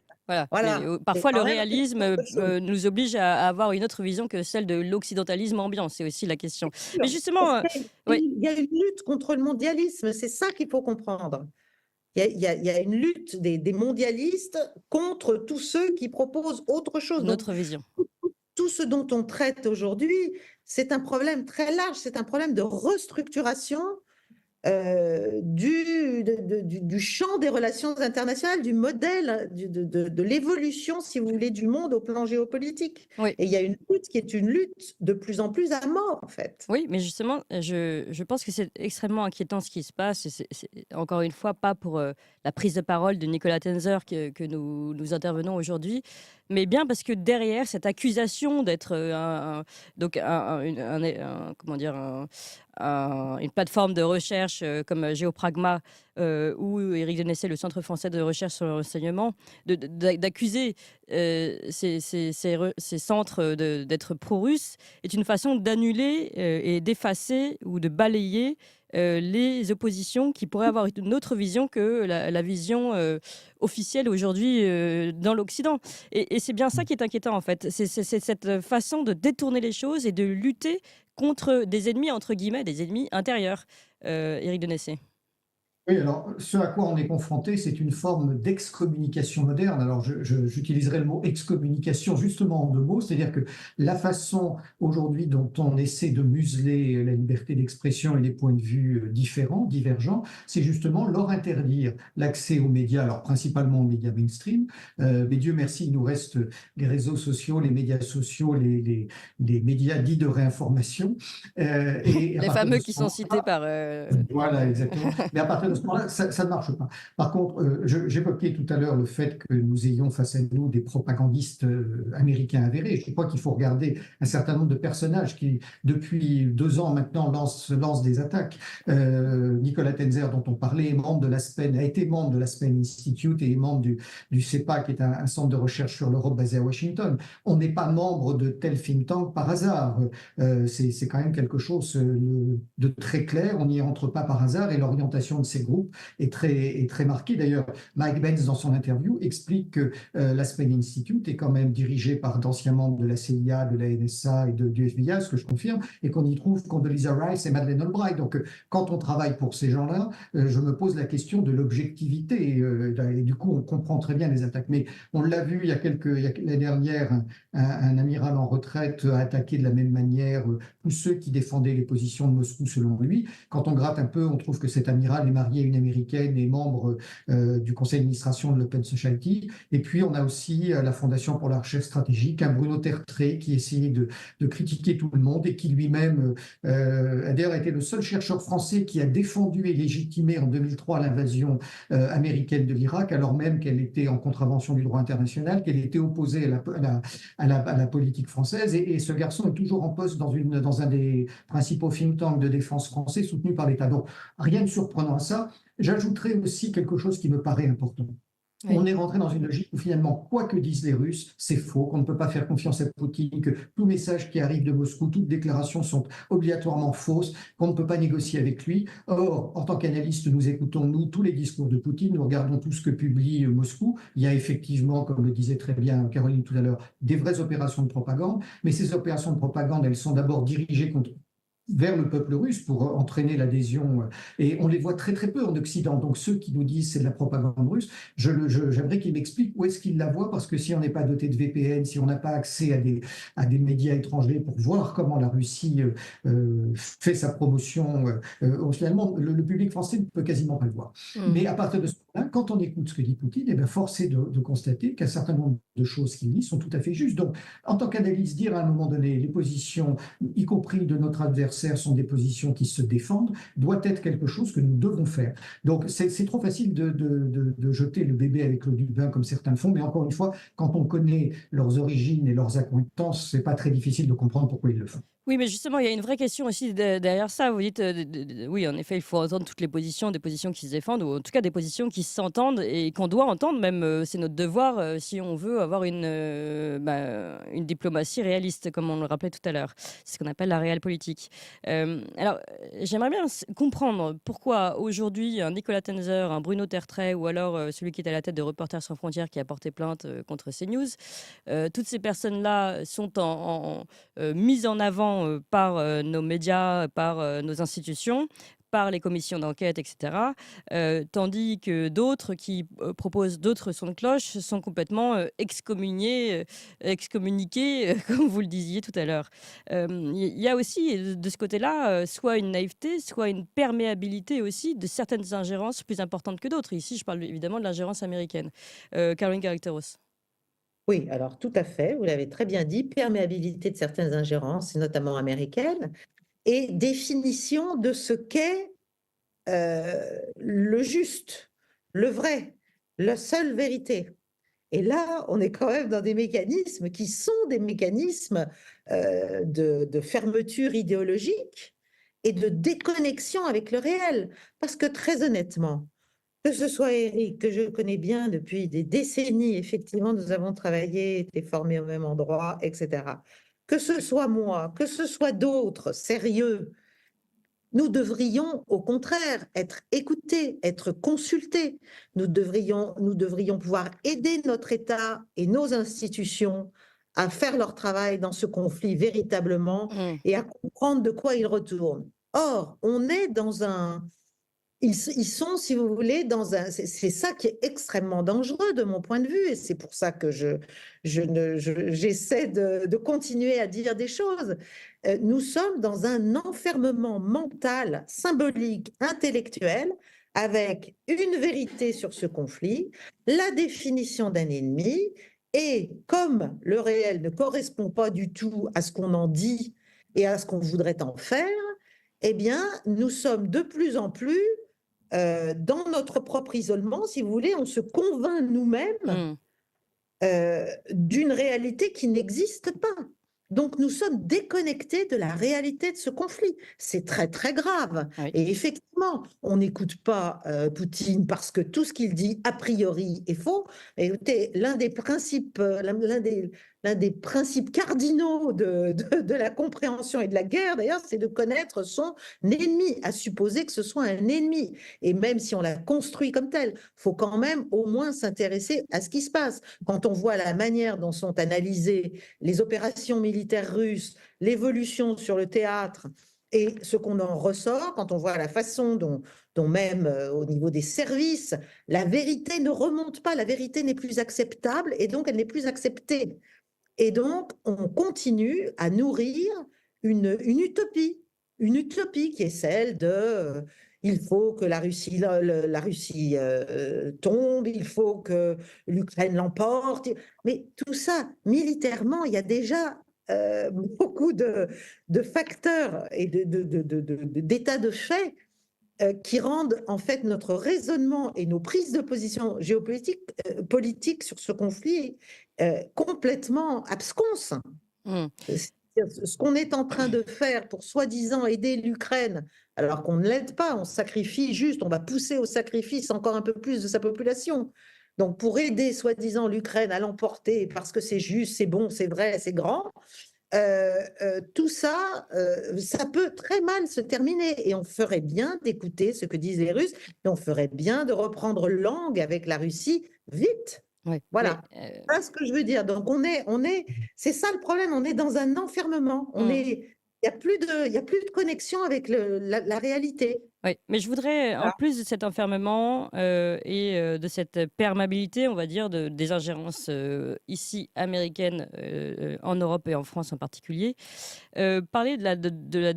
Voilà. Parfois, le réalisme nous oblige à avoir une autre vision que celle de l'occidentalisme ambiant. C'est aussi la question. Mais justement, il y a une lutte contre le mondialisme. C'est ça qu'il faut comprendre. Il y a une lutte des mondialistes contre tous ceux qui proposent autre chose. Notre vision. Tout ce dont on traite aujourd'hui, c'est un problème très large. C'est un problème de restructuration du champ des relations internationales, du modèle, de l'évolution, si vous voulez, du monde au plan géopolitique. Oui. Et il y a une lutte qui est une lutte de plus en plus à mort, en fait. Oui, mais justement, je pense que c'est extrêmement inquiétant ce qui se passe. Et c'est encore une fois pas pour la prise de parole de Nicolas Tenzer que nous intervenons aujourd'hui, mais bien parce que derrière cette accusation d'être comment dire, une plateforme de recherche comme Géopragma ou Éric Denessé, le Centre français de recherche sur le renseignement, d'accuser ces centres d'être pro-russes est une façon d'annuler et d'effacer ou de balayer les oppositions qui pourraient avoir une autre vision que la vision officielle aujourd'hui dans l'Occident. Et c'est bien ça qui est inquiétant, en fait. C'est cette façon de détourner les choses et de lutter contre des ennemis, entre guillemets, des ennemis intérieurs. Éric Denessé. Oui, alors ce à quoi on est confronté, c'est une forme d'excommunication moderne. Alors j'utiliserai le mot excommunication justement en deux mots, c'est-à-dire que la façon aujourd'hui dont on essaie de museler la liberté d'expression et les points de vue différents, divergents, c'est justement leur interdire l'accès aux médias, alors principalement aux médias mainstream, mais Dieu merci, il nous reste les réseaux sociaux, les médias sociaux, les médias dits de réinformation. Les fameux qui sont cités par... Voilà, exactement. Mais à partir de ce moment-là, ça ne marche pas. Par contre, j'évoquais tout à l'heure le fait que nous ayons face à nous des propagandistes américains avérés. Je crois qu'il faut regarder un certain nombre de personnages qui, depuis 2 ans maintenant, lancent des attaques. Nicolas Tenzer, dont on parlait, est membre de l'Aspen, a été membre de l'Aspen Institute et est membre du CEPA, qui est un centre de recherche sur l'Europe basé à Washington. On n'est pas membre de tel think tank par hasard. C'est quand même quelque chose de très clair. On n'y entre pas par hasard et l'orientation de ces groupes est très marquée. D'ailleurs, Mike Benz, dans son interview, explique que l'Aspen Institute est quand même dirigé par d'anciens membres de la CIA, de la NSA et du FBI, ce que je confirme, et qu'on y trouve Condoleezza Rice et Madeleine Albright. Donc, quand on travaille pour ces gens-là, je me pose la question de l'objectivité. Et du coup, on comprend très bien les attaques. Mais on l'a vu l'année dernière, un amiral en retraite a attaqué de la même manière tous ceux qui défendaient les positions de Moscou, selon lui. Quand on gratte un peu, on trouve que cet amiral est marié à une américaine et membre du conseil d'administration de l'Open Society. Et puis, on a aussi la Fondation pour la recherche stratégique, un Bruno Tertré qui essayait de critiquer tout le monde et qui lui-même, a d'ailleurs été le seul chercheur français qui a défendu et légitimé en 2003 l'invasion américaine de l'Irak, alors même qu'elle était en contravention du droit international, qu'elle était opposée à la politique française. Et ce garçon est toujours en poste dans un des principaux think tanks de défense français soutenus par l'État. Donc, rien de surprenant à ça. J'ajouterai aussi quelque chose qui me paraît important. Oui. On est rentré dans une logique où finalement, quoi que disent les Russes, c'est faux, qu'on ne peut pas faire confiance à Poutine, que tout message qui arrive de Moscou, toutes déclarations sont obligatoirement fausses, qu'on ne peut pas négocier avec lui. Or, en tant qu'analystes, nous écoutons, nous, tous les discours de Poutine, nous regardons tout ce que publie Moscou. Il y a effectivement, comme le disait très bien Caroline tout à l'heure, des vraies opérations de propagande, mais ces opérations de propagande, elles sont d'abord dirigées vers le peuple russe pour entraîner l'adhésion. Et on les voit très très peu en Occident. Donc ceux qui nous disent c'est de la propagande russe, j'aimerais qu'ils m'expliquent où est-ce qu'ils la voient, parce que si on n'est pas doté de VPN, si on n'a pas accès à des médias étrangers pour voir comment la Russie fait sa promotion, finalement le public français ne peut quasiment pas le voir. Mais à partir de ce moment-là, quand on écoute ce que dit Poutine, eh bien, force est de constater qu'un certain nombre de choses qu'il dit sont tout à fait justes. Donc en tant qu'analyste, dire à un moment donné les positions, y compris de notre adversaire, sont des positions qui se défendent, doit être quelque chose que nous devons faire. Donc c'est trop facile de jeter le bébé avec l'eau du bain comme certains le font, mais encore une fois, quand on connaît leurs origines et leurs accointances, c'est pas très difficile de comprendre pourquoi ils le font. Oui, mais justement, il y a une vraie question aussi derrière ça. Vous dites, oui, en effet, il faut entendre toutes les positions, des positions qui se défendent, ou en tout cas des positions qui s'entendent et qu'on doit entendre, même c'est notre devoir si on veut avoir une diplomatie réaliste, comme on le rappelait tout à l'heure. C'est ce qu'on appelle la réelle politique. Alors, j'aimerais bien comprendre pourquoi aujourd'hui un Nicolas Tenzer, un Bruno Tertré, ou alors celui qui est à la tête de Reporters sans frontières qui a porté plainte contre CNews, toutes ces personnes-là sont mises en avant par nos médias, par nos institutions, par les commissions d'enquête, etc. Tandis que d'autres qui proposent d'autres sons de cloche sont complètement excommuniés, excommuniqués, comme vous le disiez tout à l'heure. Il y a aussi de ce côté-là soit une naïveté, soit une perméabilité aussi de certaines ingérences plus importantes que d'autres. Ici, je parle évidemment de l'ingérence américaine. Caroline Garrigues-Terros. Oui, alors tout à fait, vous l'avez très bien dit, perméabilité de certaines ingérences, et notamment américaines, et définition de ce qu'est le juste, le vrai, la seule vérité. Et là, on est quand même dans des mécanismes qui sont des mécanismes de fermeture idéologique et de déconnexion avec le réel. Parce que très honnêtement, que ce soit Eric, que je connais bien depuis des décennies, effectivement, nous avons travaillé, été formés au même endroit, etc. Que ce soit moi, que ce soit d'autres sérieux, nous devrions au contraire être écoutés, être consultés. Nous devrions pouvoir aider notre État et nos institutions à faire leur travail dans ce conflit véritablement et à comprendre de quoi il retourne. Or, on est dans un... Ils sont, si vous voulez, dans un... C'est ça qui est extrêmement dangereux de mon point de vue, et c'est pour ça que j'essaie de continuer à dire des choses. Nous sommes dans un enfermement mental, symbolique, intellectuel, avec une vérité sur ce conflit, la définition d'un ennemi, et comme le réel ne correspond pas du tout à ce qu'on en dit et à ce qu'on voudrait en faire, eh bien, nous sommes de plus en plus dans notre propre isolement, si vous voulez, on se convainc nous-mêmes d'une réalité qui n'existe pas. Donc nous sommes déconnectés de la réalité de ce conflit. C'est très très grave. Oui. Et effectivement, on n'écoute pas Poutine parce que tout ce qu'il dit a priori est faux. Et écoutez, l'un des principes cardinaux de la compréhension et de la guerre, d'ailleurs, c'est de connaître son ennemi, à supposer que ce soit un ennemi. Et même si on l'a construit comme tel, il faut quand même au moins s'intéresser à ce qui se passe. Quand on voit la manière dont sont analysées les opérations militaires russes, l'évolution sur le théâtre et ce qu'on en ressort, quand on voit la façon dont même au niveau des services, la vérité ne remonte pas, la vérité n'est plus acceptable et donc elle n'est plus acceptée. Et donc, on continue à nourrir une utopie qui est celle de il faut que la Russie tombe, il faut que l'Ukraine l'emporte. Mais tout ça, militairement, il y a déjà beaucoup de facteurs et d'états de fait qui rendent en fait notre raisonnement et nos prises de position géopolitiques politiques sur ce conflit complètement absconses. Ce qu'on est en train de faire pour soi-disant aider l'Ukraine, alors qu'on ne l'aide pas, on sacrifie juste, on va pousser au sacrifice encore un peu plus de sa population. Donc pour aider soi-disant l'Ukraine à l'emporter parce que c'est juste, c'est bon, c'est vrai, c'est grand, tout ça, ça peut très mal se terminer et on ferait bien d'écouter ce que disent les Russes et on ferait bien de reprendre langue avec la Russie vite. Ouais, voilà, voilà ce que je veux dire. Donc c'est ça le problème, on est dans un enfermement, il n'y a plus de connexion avec la réalité. Oui, mais je voudrais, en plus de cet enfermement et de cette perméabilité, on va dire, des ingérences ici américaines, en Europe et en France en particulier, parler de la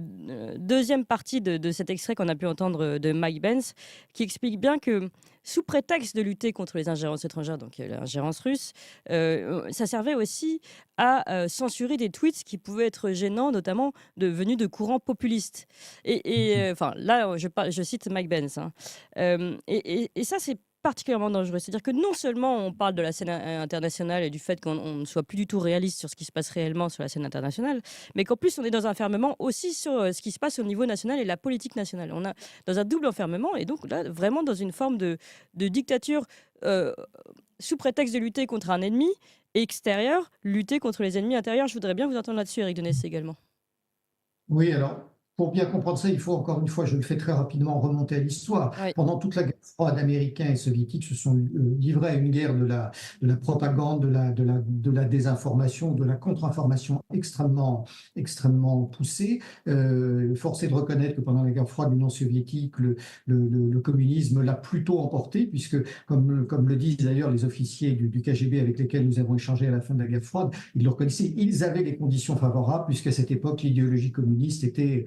deuxième partie de cet extrait qu'on a pu entendre de Mike Pence, qui explique bien que sous prétexte de lutter contre les ingérences étrangères, donc l'ingérence russe, ça servait aussi à censurer des tweets qui pouvaient être gênants, notamment venus de courants populistes. Et là, je cite Mike Pence. Et ça, c'est particulièrement dangereux. C'est-à-dire que non seulement on parle de la scène internationale et du fait qu'on ne soit plus du tout réaliste sur ce qui se passe réellement sur la scène internationale, mais qu'en plus on est dans un enfermement aussi sur ce qui se passe au niveau national et la politique nationale. On a dans un double enfermement et donc là vraiment dans une forme de dictature sous prétexte de lutter contre un ennemi extérieur, lutter contre les ennemis intérieurs. Je voudrais bien vous entendre là-dessus, Éric de Nessé également. Oui, alors Pour bien comprendre ça, il faut encore une fois, je le fais très rapidement, remonter à l'histoire. Oui. Pendant toute la guerre froide, Américains et Soviétiques se sont livrés à une guerre de la propagande, de la désinformation, de la contre-information extrêmement poussée. Force est de reconnaître que pendant la guerre froide, l'Union soviétique, le communisme l'a plutôt emporté, puisque, comme le disent d'ailleurs les officiers du KGB avec lesquels nous avons échangé à la fin de la guerre froide, ils le reconnaissaient, ils avaient des conditions favorables, puisqu'à cette époque, l'idéologie communiste était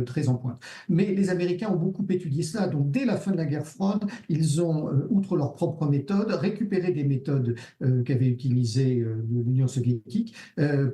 très en pointe. Mais les Américains ont beaucoup étudié cela. Donc, dès la fin de la guerre froide, ils ont, outre leurs propres méthodes, récupéré des méthodes qu'avait utilisées l'Union soviétique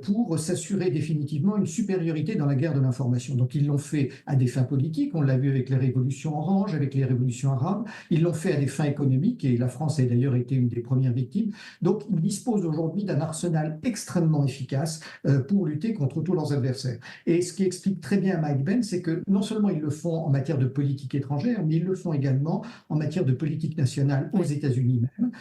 pour s'assurer définitivement une supériorité dans la guerre de l'information. Donc, ils l'ont fait à des fins politiques. On l'a vu avec les révolutions oranges, avec les révolutions arabes. Ils l'ont fait à des fins économiques et la France a d'ailleurs été une des premières victimes. Donc, ils disposent aujourd'hui d'un arsenal extrêmement efficace pour lutter contre tous leurs adversaires. Et ce qui explique très bien Mike Ben, c'est que non seulement ils le font en matière de politique étrangère, mais ils le font également en matière de politique nationale aux États-Unis même.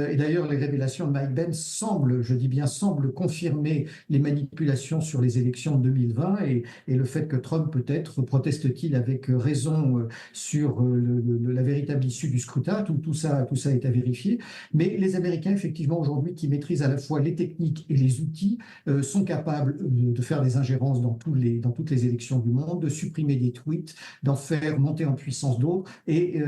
Et d'ailleurs, les révélations de Mike Ben semblent, je dis bien semblent, confirmer les manipulations sur les élections de 2020 et le fait que Trump peut-être proteste-t-il avec raison sur la véritable issue du scrutin. Tout ça est à vérifier. Mais les Américains, effectivement, aujourd'hui, qui maîtrisent à la fois les techniques et les outils, sont capables de faire des ingérences dans toutes les élections du monde, de supprimer des tweets, d'en faire monter en puissance d'autres et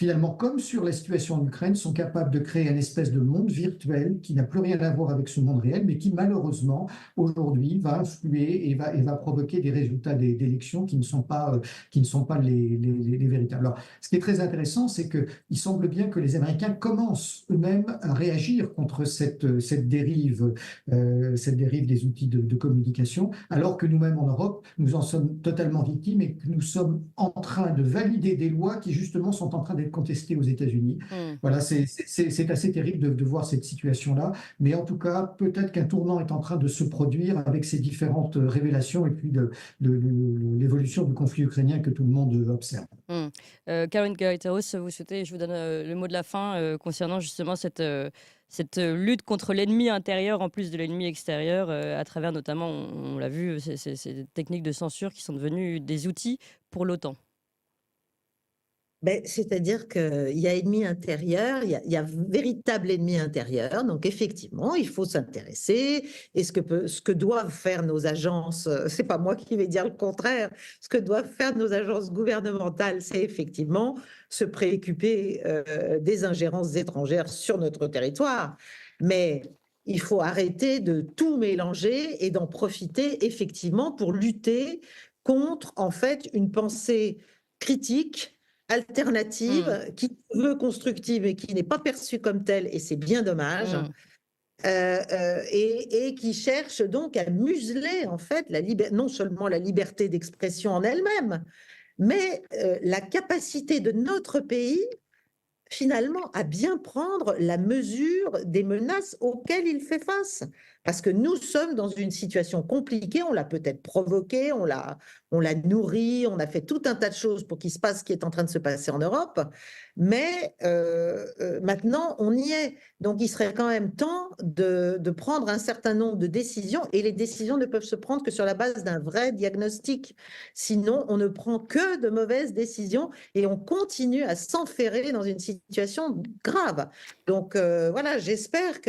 finalement, comme sur la situation en Ukraine, sont capables de créer un espèce de monde virtuel qui n'a plus rien à voir avec ce monde réel, mais qui malheureusement, aujourd'hui, va influer et va provoquer des résultats d'élections qui ne sont pas les véritables. Alors, ce qui est très intéressant, c'est qu'il semble bien que les Américains commencent eux-mêmes à réagir contre cette dérive des outils de communication, alors que nous-mêmes en Europe, nous en sommes totalement victimes et que nous sommes en train de valider des lois qui justement sont en train d'être contestées aux États-Unis. Voilà, c'est assez terrible de voir cette situation-là, mais en tout cas, peut-être qu'un tournant est en train de se produire avec ces différentes révélations et puis de l'évolution du conflit ukrainien que tout le monde observe. Caroline Garitaros, vous souhaitez, je vous donne le mot de la fin concernant justement cette lutte contre l'ennemi intérieur en plus de l'ennemi extérieur, à travers notamment, on l'a vu, ces techniques de censure qui sont devenues des outils pour l'OTAN. C'est-à-dire qu'il y a ennemi intérieur, il y a véritable ennemi intérieur. Donc, effectivement, il faut s'intéresser. Et ce que doivent faire nos agences, c'est pas moi qui vais dire le contraire, ce que doivent faire nos agences gouvernementales, c'est effectivement se préoccuper des ingérences étrangères sur notre territoire. Mais il faut arrêter de tout mélanger et d'en profiter effectivement pour lutter contre, en fait, une pensée critique, alternative, qui se veut constructive et qui n'est pas perçue comme telle, et c'est bien dommage, et qui cherche donc à museler en fait non seulement la liberté d'expression en elle-même, mais la capacité de notre pays finalement à bien prendre la mesure des menaces auxquelles il fait face. Parce que nous sommes dans une situation compliquée, on l'a peut-être provoquée, on l'a nourrie, on a fait tout un tas de choses pour qu'il se passe ce qui est en train de se passer en Europe, mais maintenant on y est. Donc il serait quand même temps de prendre un certain nombre de décisions, et les décisions ne peuvent se prendre que sur la base d'un vrai diagnostic. Sinon, on ne prend que de mauvaises décisions et on continue à s'enferrer dans une situation grave. Donc voilà, j'espère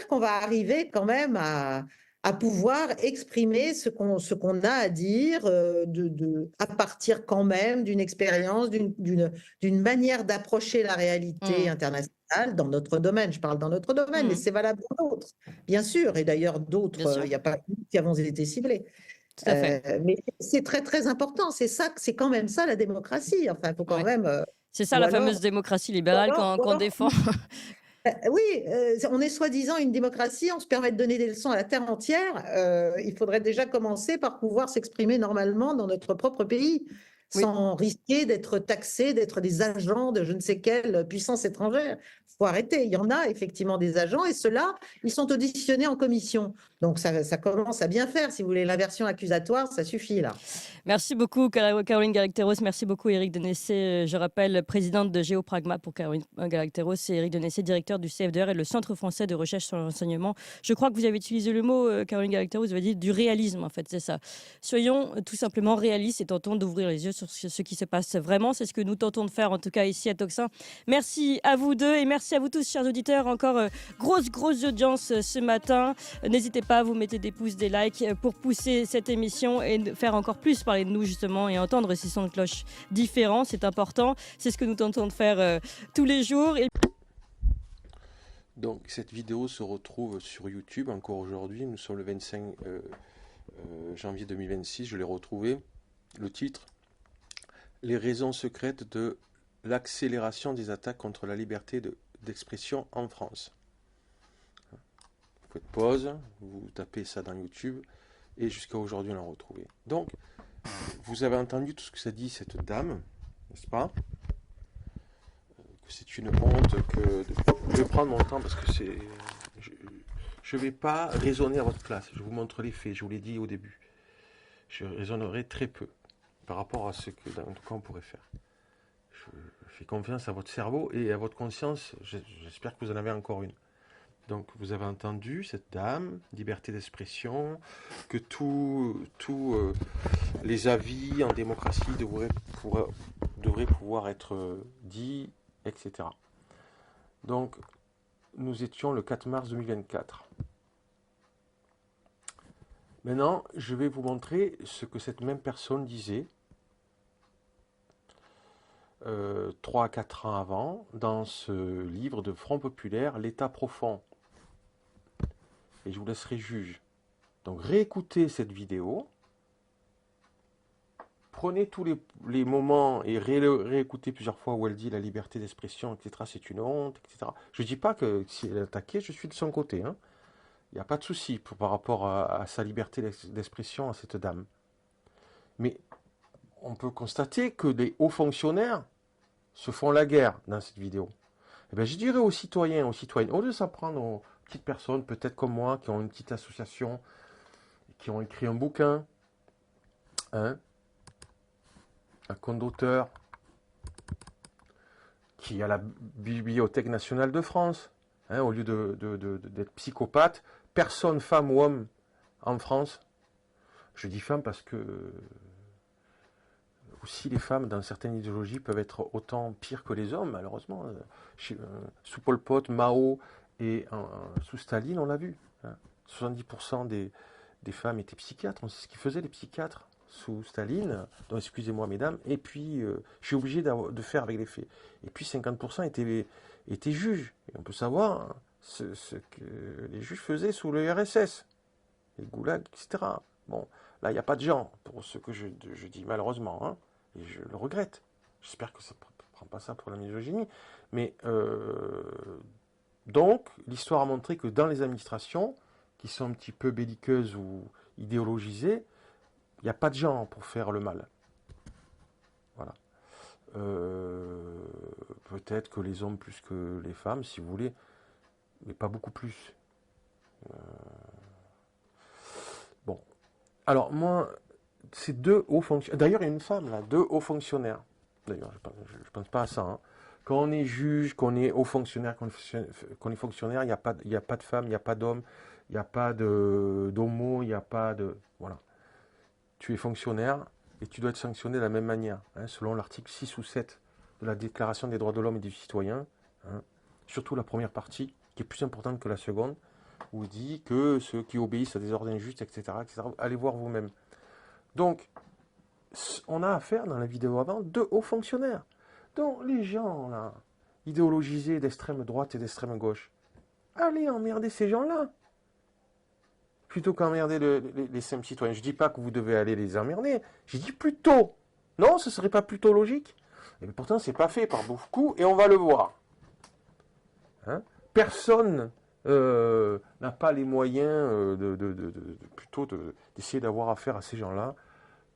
qu'on va arriver quand même à pouvoir exprimer ce qu'on a à dire à partir quand même d'une expérience, d'une manière d'approcher la réalité internationale dans notre domaine. Je parle dans notre domaine, mais c'est valable pour d'autres, bien sûr. Et d'ailleurs, d'autres, il n'y a pas qui avons été ciblés. Tout à fait. Mais c'est très, très important. C'est quand même ça la démocratie. Enfin, il faut quand même... c'est ça la fameuse démocratie libérale qu'on défend. Oui, on est soi-disant une démocratie, on se permet de donner des leçons à la terre entière. Il faudrait déjà commencer par pouvoir s'exprimer normalement dans notre propre pays. sans risquer d'être taxés, d'être des agents de je ne sais quelle puissance étrangère. Il faut arrêter. Il y en a effectivement des agents et ceux-là, ils sont auditionnés en commission. Donc ça commence à bien faire. Si vous voulez l'inversion accusatoire, ça suffit là. Merci beaucoup Caroline Galacteros, merci beaucoup Éric Denessé. Je rappelle, présidente de Géopragma pour Caroline Galacteros et Éric Denessé, directeur du CFDR et le Centre français de recherche sur l'enseignement. Je crois que vous avez utilisé le mot, Caroline Galacteros, vous avez dit du réalisme en fait, c'est ça. Soyons tout simplement réalistes et tentons d'ouvrir les yeux sur ce qui se passe vraiment. C'est ce que nous tentons de faire en tout cas ici à Tocsin. Merci à vous deux et merci à vous tous chers auditeurs. Encore grosse audience ce matin. N'hésitez pas, vous mettez des pouces, des likes pour pousser cette émission et faire encore plus parler de nous justement et entendre ces sons de cloche différents. C'est important. C'est ce que nous tentons de faire tous les jours. Donc cette vidéo se retrouve sur YouTube encore aujourd'hui. Nous sommes le 25 janvier 2026. Je l'ai retrouvé. Le titre: Les raisons secrètes de l'accélération des attaques contre la liberté d'expression en France. Vous faites pause, vous tapez ça dans YouTube et jusqu'à aujourd'hui on l'a retrouvé. Donc vous avez entendu tout ce que ça dit cette dame, n'est-ce pas? Que c'est une honte, que je vais prendre mon temps parce que je ne vais pas raisonner à votre place. Je vous montre les faits, je vous l'ai dit au début. Je raisonnerai très peu par rapport à ce que dans tout cas on pourrait faire. Je fais confiance à votre cerveau et à votre conscience. J'espère que vous en avez encore une. Donc vous avez entendu cette dame, liberté d'expression, que tous les avis en démocratie devraient pouvoir être dits, etc. Donc nous étions le 4 mars 2024. Maintenant, je vais vous montrer ce que cette même personne disait 3 à 4 ans avant, dans ce livre de Front Populaire, L'État profond. Et je vous laisserai juge. Donc réécoutez cette vidéo, prenez tous les moments et réécoutez plusieurs fois où elle dit la liberté d'expression, etc. C'est une honte, etc. Je ne dis pas que si elle est attaquée, je suis de son côté. Hein. Il n'y a pas de souci par rapport à sa liberté d'expression à cette dame. Mais on peut constater que les hauts fonctionnaires se font la guerre dans cette vidéo. Eh bien, je dirais aux citoyens, aux citoyennes, au lieu de s'en prendre aux petites personnes, peut-être comme moi, qui ont une petite association, qui ont écrit un bouquin, un compte d'auteur, qui a la Bibliothèque nationale de France, au lieu d'être psychopathe, personne, femme ou homme, en France, je dis femme parce que aussi les femmes dans certaines idéologies peuvent être autant pires que les hommes, malheureusement. Sous Pol Pot, Mao et sous Staline, on l'a vu. 70% des femmes étaient psychiatres. On sait ce qu'ils faisaient les psychiatres sous Staline. Donc excusez-moi mesdames. Et puis je suis obligé de faire avec les faits. Et puis 50% étaient juges. Et on peut savoir ce que les juges faisaient sous le RSS, les goulags, etc. Bon, là il n'y a pas de genre pour ce que je dis malheureusement. Hein. Et je le regrette. J'espère que ça ne prend pas ça pour la misogynie. Mais donc, l'histoire a montré que dans les administrations, qui sont un petit peu belliqueuses ou idéologisées, il n'y a pas de genre pour faire le mal. Voilà. Peut-être que les hommes plus que les femmes, si vous voulez, mais pas beaucoup plus. Bon. Alors, moi... C'est 2 hauts fonctionnaires. D'ailleurs, il y a une femme là, 2 hauts fonctionnaires. D'ailleurs, je ne pense pas à ça. Hein. Quand on est juge, qu'on est haut fonctionnaire, qu'on est fonctionnaire, il n'y a pas de femme, il n'y a pas d'homme, il n'y a pas d'homo, il n'y a pas de... Voilà. Tu es fonctionnaire et tu dois être sanctionné de la même manière, hein, selon l'article 6 ou 7 de la Déclaration des droits de l'homme et du citoyen. Hein. Surtout la première partie, qui est plus importante que la seconde, où il dit que ceux qui obéissent à des ordres injustes, etc., allez voir vous-même. Donc, on a affaire, dans la vidéo avant, 2 hauts fonctionnaires. Donc, les gens, là, idéologisés d'extrême droite et d'extrême gauche, allez emmerder ces gens-là, plutôt qu'emmerder les simples citoyens. Je ne dis pas que vous devez aller les emmerder, j'ai dit plutôt. Non, ce ne serait pas plutôt logique? Et pourtant, ce n'est pas fait par beaucoup, et on va le voir. Hein? Personne n'a pas les moyens d'essayer d'avoir affaire à ces gens-là,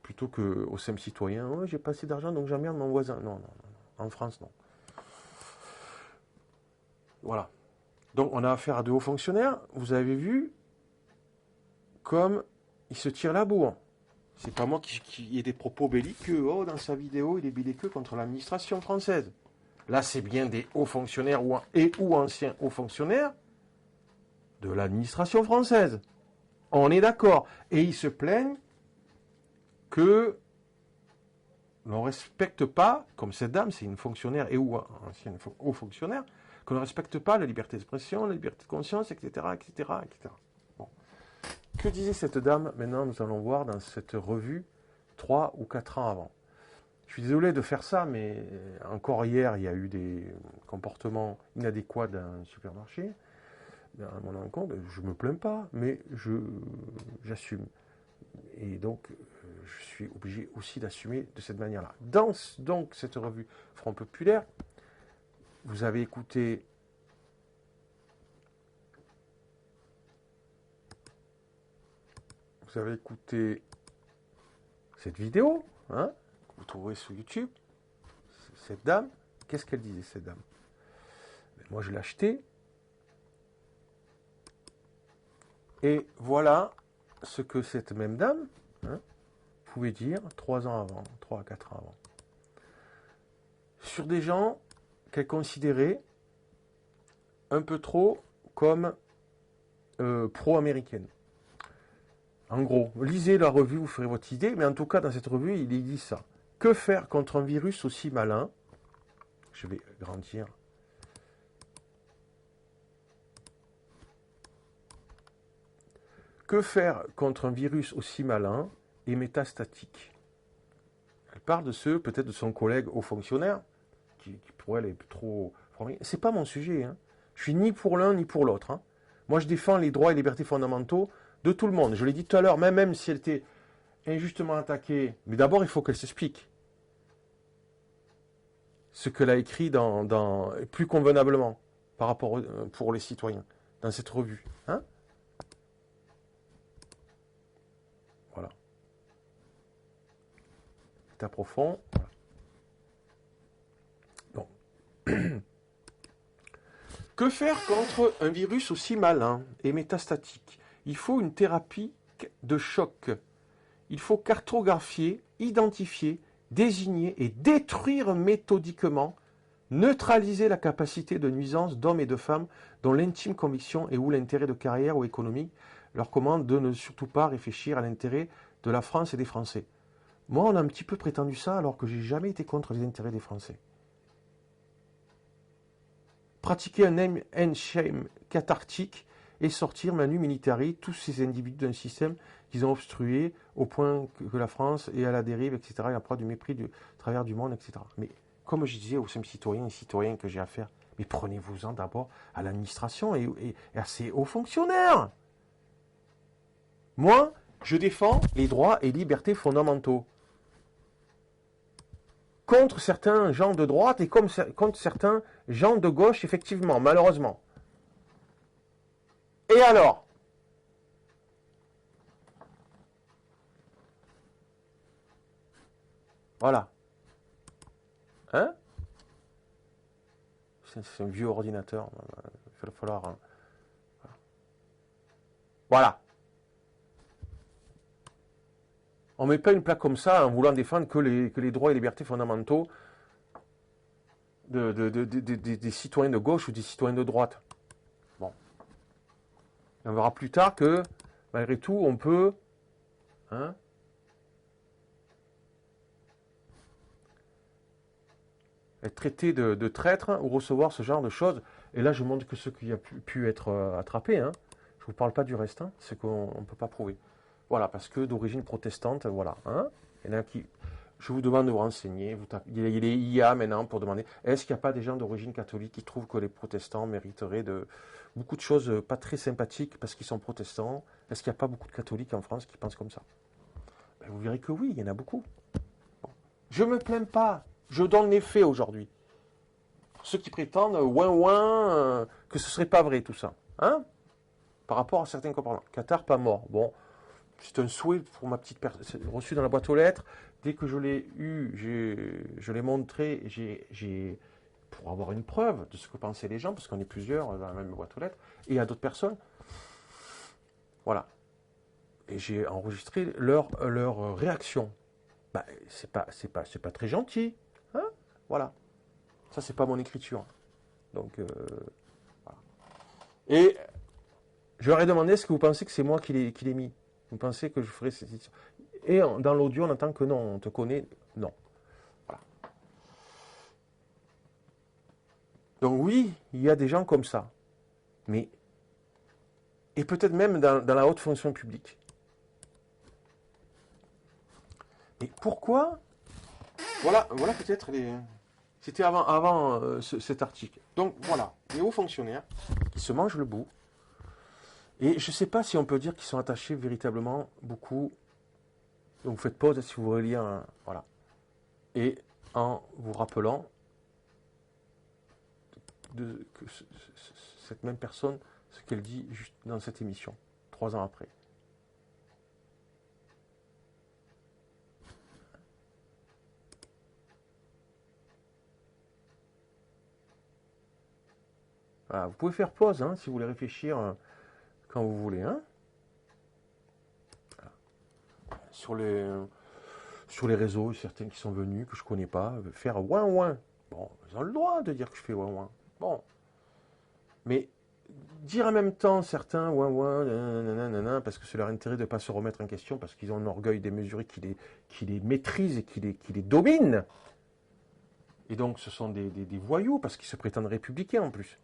Plutôt qu'au simple citoyen, oh, j'ai pas assez d'argent donc j'emmerde mon voisin. Non, non, non, non. En France, non. Voilà. Donc on a affaire à de hauts fonctionnaires. Vous avez vu comme ils se tirent la bourre. C'est pas moi qui ai des propos belliqueux. Oh, dans sa vidéo, il est belliqueux contre l'administration française. Là, c'est bien des hauts fonctionnaires ou anciens hauts fonctionnaires de l'administration française. On est d'accord. Et ils se plaignent que l'on ne respecte pas, comme cette dame, c'est une fonctionnaire et ou ancienne haut fonctionnaire, qu'on ne respecte pas la liberté d'expression, la liberté de conscience, etc., etc., etc. Bon. Que disait cette dame? Maintenant, nous allons voir dans cette revue 3 ou 4 ans avant. Je suis désolé de faire ça, mais encore hier, il y a eu des comportements inadéquats dans un supermarché. À mon encontre, je ne me plains pas, mais j'assume. Et donc, je suis obligé aussi d'assumer de cette manière-là. Dans donc cette revue Front Populaire, vous avez écouté cette vidéo, hein, que vous trouverez sur YouTube. Cette dame, qu'est-ce qu'elle disait, cette dame? Moi, je l'ai achetée. Et voilà ce que cette même dame, hein, pouvait dire 3 ans avant, 3 à 4 ans avant. Sur des gens qu'elle considérait un peu trop comme pro-américaines. En gros, lisez la revue, vous ferez votre idée, mais en tout cas, dans cette revue, il dit ça. Que faire contre un virus aussi malin? Je vais grandir. Que faire contre un virus aussi malin et métastatique? Elle parle de ceux, peut-être de son collègue haut fonctionnaire, qui pour elle est trop... C'est pas mon sujet. Hein. Je suis ni pour l'un ni pour l'autre. Hein. Moi, je défends les droits et libertés fondamentaux de tout le monde. Je l'ai dit tout à l'heure, même si elle était injustement attaquée. Mais d'abord, il faut qu'elle s'explique. Ce qu'elle a écrit plus convenablement par rapport pour les citoyens dans cette revue. Hein. Voilà. État profond. Voilà. Bon. Que faire contre un virus aussi malin et métastatique? Il faut une thérapie de choc. Il faut cartographier, identifier, désigner et détruire méthodiquement, neutraliser la capacité de nuisance d'hommes et de femmes dont l'intime conviction et ou l'intérêt de carrière ou économique leur commande de ne surtout pas réfléchir à l'intérêt de la France et des Français. Moi, on a un petit peu prétendu ça alors que j'ai jamais été contre les intérêts des Français. Pratiquer un name and shame cathartique et sortir manu militari tous ces individus d'un système qu'ils ont obstrué au point que la France est à la dérive, etc., et à proie du mépris du travers du monde, etc. Mais comme je disais aux simple citoyens et citoyens que j'ai affaire, mais prenez-vous-en d'abord à l'administration et à ces hauts fonctionnaires. Moi, je défends les droits et libertés fondamentaux. Contre certains gens de droite et contre certains gens de gauche, effectivement, malheureusement. Et alors? Voilà. Hein? C'est un vieux ordinateur. Il va falloir... Hein. Voilà. On ne met pas une plaque comme ça en voulant défendre que les droits et libertés fondamentaux des citoyens de gauche ou des citoyens de droite. Bon. Et on verra plus tard que, malgré tout, on peut... Hein, être traité de traître ou recevoir ce genre de choses. Et là, je montre que ce qui a pu être attrapé. Hein. Je ne vous parle pas du reste, hein, ce qu'on ne peut pas prouver. Voilà, parce que d'origine protestante, voilà. Hein, il y en a qui... Je vous demande de vous renseigner. Il y a les IA maintenant pour demander, est-ce qu'il n'y a pas des gens d'origine catholique qui trouvent que les protestants mériteraient beaucoup de choses pas très sympathiques parce qu'ils sont protestants? Est-ce qu'il n'y a pas beaucoup de catholiques en France qui pensent comme ça? Ben, vous verrez que oui, il y en a beaucoup. Bon. Je ne me plains pas. Je donne les faits aujourd'hui. Pour ceux qui prétendent, que ce ne serait pas vrai tout ça. Hein, par rapport à certains comportements. Qatar, pas mort. Bon, c'est un souhait pour ma petite personne. C'est reçu dans la boîte aux lettres. Dès que je l'ai eu, je l'ai montré pour avoir une preuve de ce que pensaient les gens, parce qu'on est plusieurs dans la même boîte aux lettres, et à d'autres personnes. Voilà. Et j'ai enregistré leur réaction. Bah, c'est pas très gentil. Hein, voilà. Ça, c'est pas mon écriture. Donc, voilà. Et je leur ai demandé, est-ce que vous pensez que c'est moi qui l'ai mis? Vous pensez que je ferai cette édition? Et dans l'audio, on entend que non, on te connaît. Non. Voilà. Donc oui, il y a des gens comme ça. Mais, et peut-être même dans la haute fonction publique. Et pourquoi? Voilà peut-être les... C'était avant cet article. Donc voilà, les hauts fonctionnaires qui se mangent le bout. Et je ne sais pas si on peut dire qu'ils sont attachés véritablement beaucoup. Donc vous faites pause si vous voulez lire. Voilà. Et en vous rappelant que cette même personne, ce qu'elle dit juste dans cette émission, 3 ans après. Voilà, vous pouvez faire pause si vous voulez réfléchir quand vous voulez. Voilà. Sur les réseaux, certains qui sont venus, que je ne connais pas, faire ouin ouin. Bon, ils ont le droit de dire que je fais ouin ouin. Bon. Mais dire en même temps certains ouin ouin, nanana, parce que c'est leur intérêt de ne pas se remettre en question, parce qu'ils ont un orgueil démesuré qui les maîtrise et qui les domine. Et donc ce sont des voyous, parce qu'ils se prétendent républicains en plus.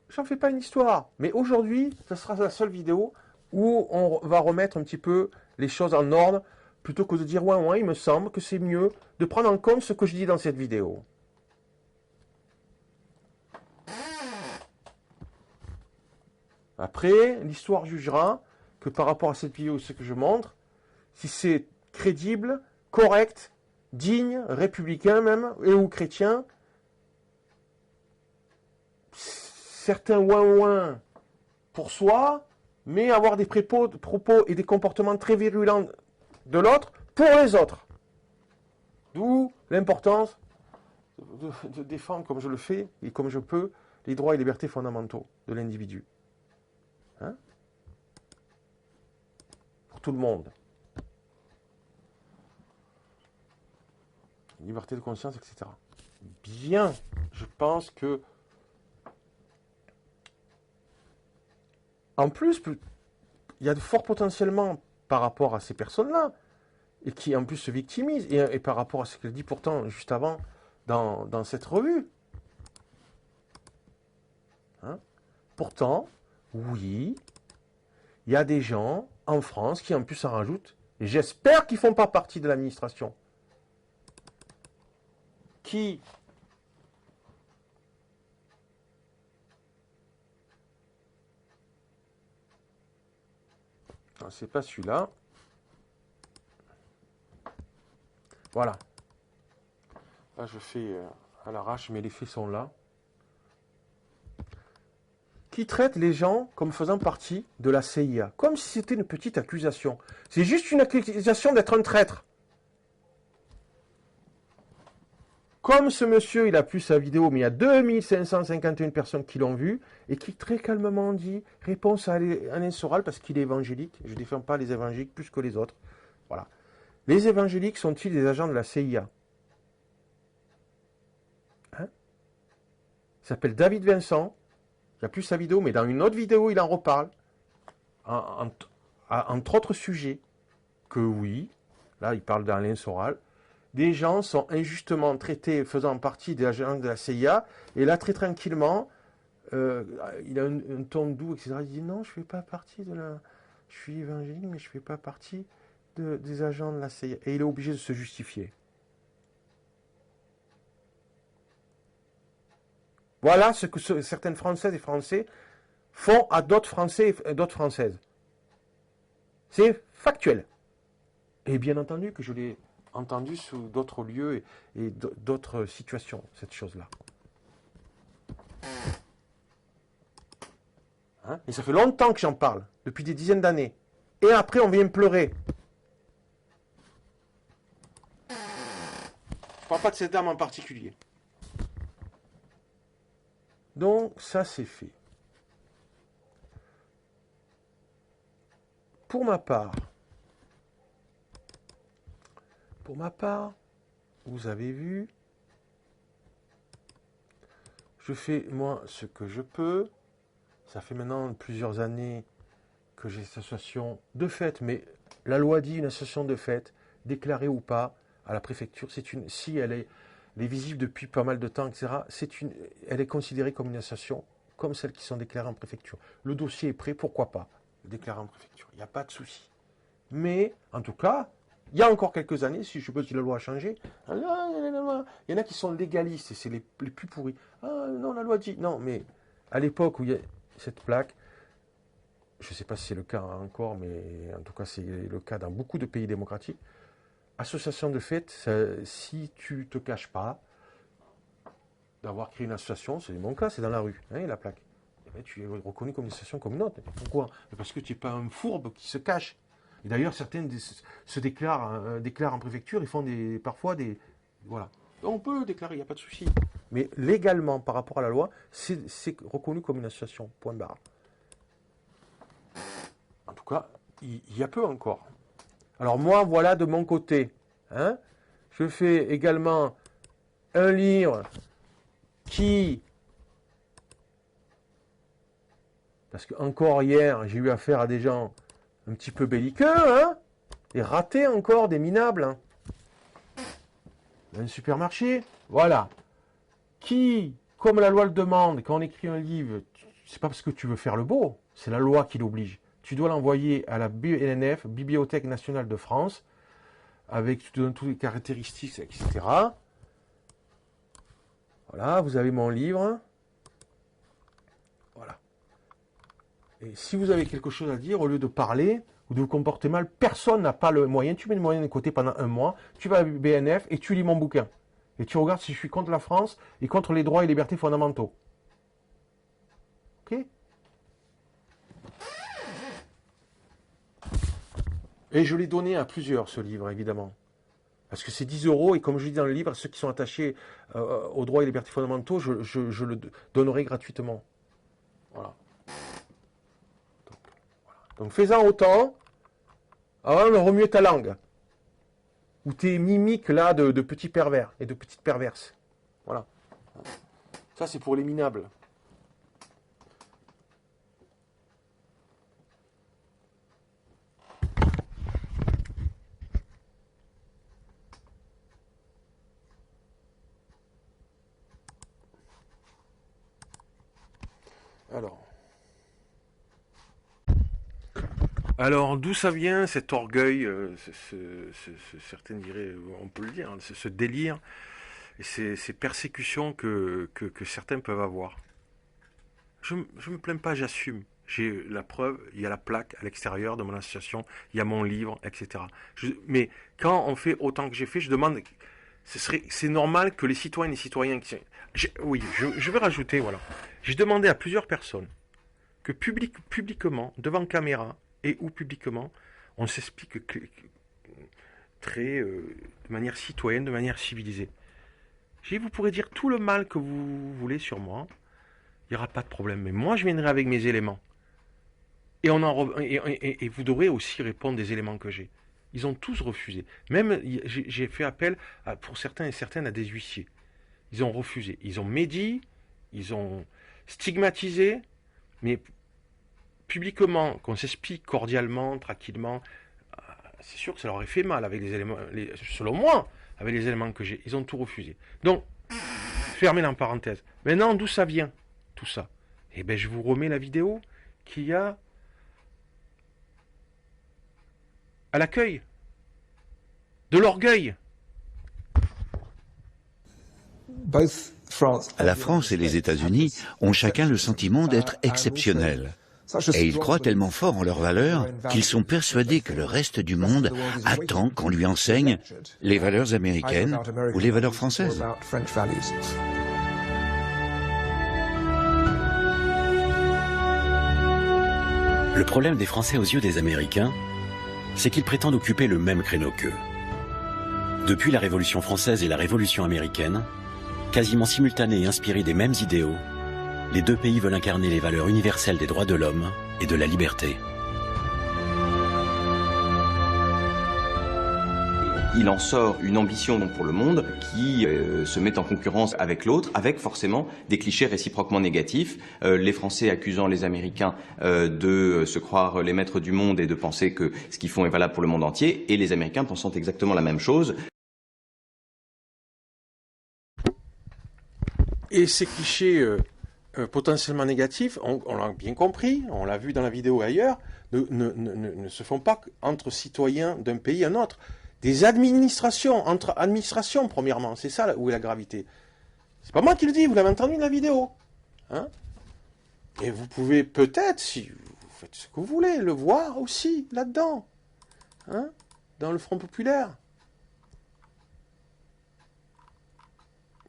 J'en fais pas une histoire, mais aujourd'hui, ce sera la seule vidéo où on va remettre un petit peu les choses en ordre, plutôt que de dire ouais, il me semble que c'est mieux de prendre en compte ce que je dis dans cette vidéo. Après, l'histoire jugera que par rapport à cette vidéo, ce que je montre, si c'est crédible, correct, digne, républicain même, et ou chrétien, certains ouin-ouin pour soi, mais avoir des propos et des comportements très virulents de l'autre pour les autres. D'où l'importance de défendre, comme je le fais et comme je peux, les droits et libertés fondamentaux de l'individu. Pour tout le monde. Liberté de conscience, etc. Bien, je pense que en plus, il y a de forts potentiellement par rapport à ces personnes-là, et qui en plus se victimisent, et par rapport à ce qu'elle dit pourtant juste avant dans cette revue. Pourtant, oui, il y a des gens en France qui en plus en rajoutent, et j'espère qu'ils ne font pas partie de l'administration, qui... C'est pas celui-là. Voilà. Là, je fais à l'arrache, mais les faits sont là. Qui traite les gens comme faisant partie de la CIA, comme si c'était une petite accusation. C'est juste une accusation d'être un traître. Comme ce monsieur, il a plus sa vidéo, mais il y a 2551 personnes qui l'ont vu, et qui très calmement dit, réponse à Alain Soral, parce qu'il est évangélique. Je ne défends pas les évangéliques plus que les autres. Voilà. Les évangéliques sont-ils des agents de la CIA? Il s'appelle David Vincent. Il n'y a plus sa vidéo, mais dans une autre vidéo, il en reparle. Entre autres sujets. Que oui, là, il parle d'Alain Soral. Des gens sont injustement traités faisant partie des agents de la CIA, et là, très tranquillement, il a un ton doux, etc. Il dit non, je ne fais pas partie de la... Je suis évangélique, mais je ne fais pas partie des agents de la CIA. Et il est obligé de se justifier. Voilà ce que certaines Françaises et Français font à d'autres Français et d'autres Françaises. C'est factuel. Et bien entendu que je l'ai entendu sous d'autres lieux et d'autres situations, cette chose-là. Hein, et ça fait longtemps que j'en parle, depuis des dizaines d'années. Et après, on vient pleurer. Je ne parle pas de cette dame en particulier. Donc, ça, c'est fait. Pour ma part, vous avez vu, je fais, moi, ce que je peux. Ça fait maintenant plusieurs années que j'ai cette association de fait, mais la loi dit une association de fait, déclarée ou pas, à la préfecture, si elle est visible depuis pas mal de temps, etc., elle est considérée comme une association, comme celles qui sont déclarées en préfecture. Le dossier est prêt, pourquoi pas le déclarer en préfecture, il n'y a pas de souci. Mais, en tout cas, il y a encore quelques années, si je suppose que la loi a changé, il y en a qui sont légalistes, et c'est les plus pourris. Ah non, la loi dit... Non, mais à l'époque où il y a cette plaque, je ne sais pas si c'est le cas encore, mais en tout cas c'est le cas dans beaucoup de pays démocratiques, association de fait, si tu ne te caches pas d'avoir créé une association, c'est mon cas, c'est dans la rue, hein, la plaque. Eh bien, tu es reconnu comme une association comme une autre. Pourquoi? Parce que tu n'es pas un fourbe qui se cache. Et d'ailleurs, certaines se déclarent en préfecture, ils font parfois des... Voilà. On peut déclarer, il n'y a pas de souci. Mais légalement, par rapport à la loi, c'est reconnu comme une association. Point barre. En tout cas, il y a peu encore. Alors moi, voilà de mon côté. Hein, je fais également un livre qui... Parce que encore hier, j'ai eu affaire à des gens un petit peu belliqueux, hein, et ratés encore, des minables. Hein. Un supermarché, voilà. Qui, comme la loi le demande, quand on écrit un livre, c'est pas parce que tu veux faire le beau, c'est la loi qui l'oblige. Tu dois l'envoyer à la BNF, Bibliothèque nationale de France, avec toutes les caractéristiques, etc. Voilà, vous avez mon livre. Voilà. Et si vous avez quelque chose à dire, au lieu de parler ou de vous comporter mal, personne n'a pas le moyen. Tu mets le moyen de côté pendant un mois, tu vas à la BNF et tu lis mon bouquin. Et tu regardes si je suis contre la France et contre les droits et libertés fondamentaux. Ok ? Et je l'ai donné à plusieurs, ce livre, évidemment. Parce que c'est 10 €, et comme je dis dans le livre, ceux qui sont attachés aux droits et libertés fondamentaux, je le donnerai gratuitement. Voilà. Donc fais-en autant, avant de remuer ta langue. Ou tes mimiques là de petits pervers et de petites perverses. Voilà. Ça c'est pour les minables. Alors, d'où ça vient cet orgueil, certains diraient, on peut le dire, ce délire, et ces persécutions que certains peuvent avoir. Je me plains pas, j'assume. J'ai la preuve, il y a la plaque à l'extérieur de mon association, il y a mon livre, etc. Mais quand on fait autant que j'ai fait, je demande, c'est normal que les citoyennes et citoyens... Oui, je vais rajouter, voilà. J'ai demandé à plusieurs personnes que publiquement, devant caméra, et ou publiquement, on s'explique de manière citoyenne, de manière civilisée. Vous pourrez dire tout le mal que vous voulez sur moi, il n'y aura pas de problème. Mais moi, je viendrai avec mes éléments. Et vous devrez aussi répondre des éléments que j'ai. Ils ont tous refusé. Même, j'ai fait appel, pour certains et certaines, à des huissiers. Ils ont refusé. Ils ont médit, ils ont stigmatisé, mais... publiquement, qu'on s'explique cordialement, tranquillement, c'est sûr que ça leur aurait fait mal avec les éléments, selon moi, avec les éléments que j'ai. Ils ont tout refusé. Donc, fermez la parenthèse. Maintenant, d'où ça vient, tout ça? Eh bien, je vous remets la vidéo qu'il y a à l'accueil de l'orgueil. La France et les États-Unis ont chacun le sentiment d'être exceptionnels. Et ils croient tellement fort en leurs valeurs qu'ils sont persuadés que le reste du monde attend qu'on lui enseigne les valeurs américaines ou les valeurs françaises. Le problème des Français aux yeux des Américains, c'est qu'ils prétendent occuper le même créneau qu'eux. Depuis la Révolution française et la Révolution américaine, quasiment simultanés et inspirés des mêmes idéaux, les deux pays veulent incarner les valeurs universelles des droits de l'homme et de la liberté. Il en sort une ambition pour le monde qui se met en concurrence avec l'autre, avec forcément des clichés réciproquement négatifs. Les Français accusant les Américains de se croire les maîtres du monde et de penser que ce qu'ils font est valable pour le monde entier, et les Américains pensant exactement la même chose. Et ces clichés potentiellement négatifs, on l'a bien compris, on l'a vu dans la vidéo ailleurs, ne se font pas entre citoyens d'un pays et un autre. Des administrations, entre administrations, premièrement. C'est ça où est la gravité. C'est pas moi qui le dis, vous l'avez entendu dans la vidéo. Hein? Et vous pouvez peut-être, si vous faites ce que vous voulez, le voir aussi là-dedans. Hein? Dans le Front populaire.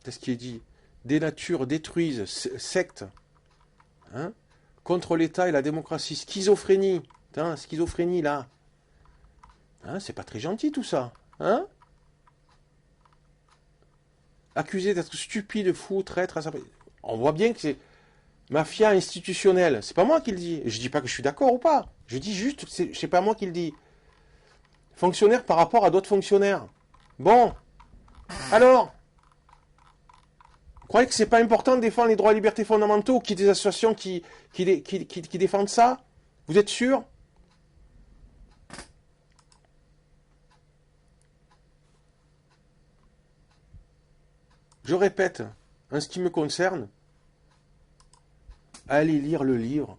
C'est ce qui est dit. Dénature, détruisent, secte. Hein? Contre l'État et la démocratie. Schizophrénie. Putain, schizophrénie, là. Hein, c'est pas très gentil tout ça. Hein? Accusé d'être stupide, fou, traître. On voit bien que c'est mafia institutionnelle. C'est pas moi qui le dis. Je dis pas que je suis d'accord ou pas. Je dis juste que c'est pas moi qui le dis. Fonctionnaire par rapport à d'autres fonctionnaires. Bon. Alors, vous croyez que c'est pas important de défendre les droits et libertés fondamentaux, qu'il y ait des associations qui défendent ça? Vous êtes sûr? Je répète, en ce qui me concerne, allez lire le livre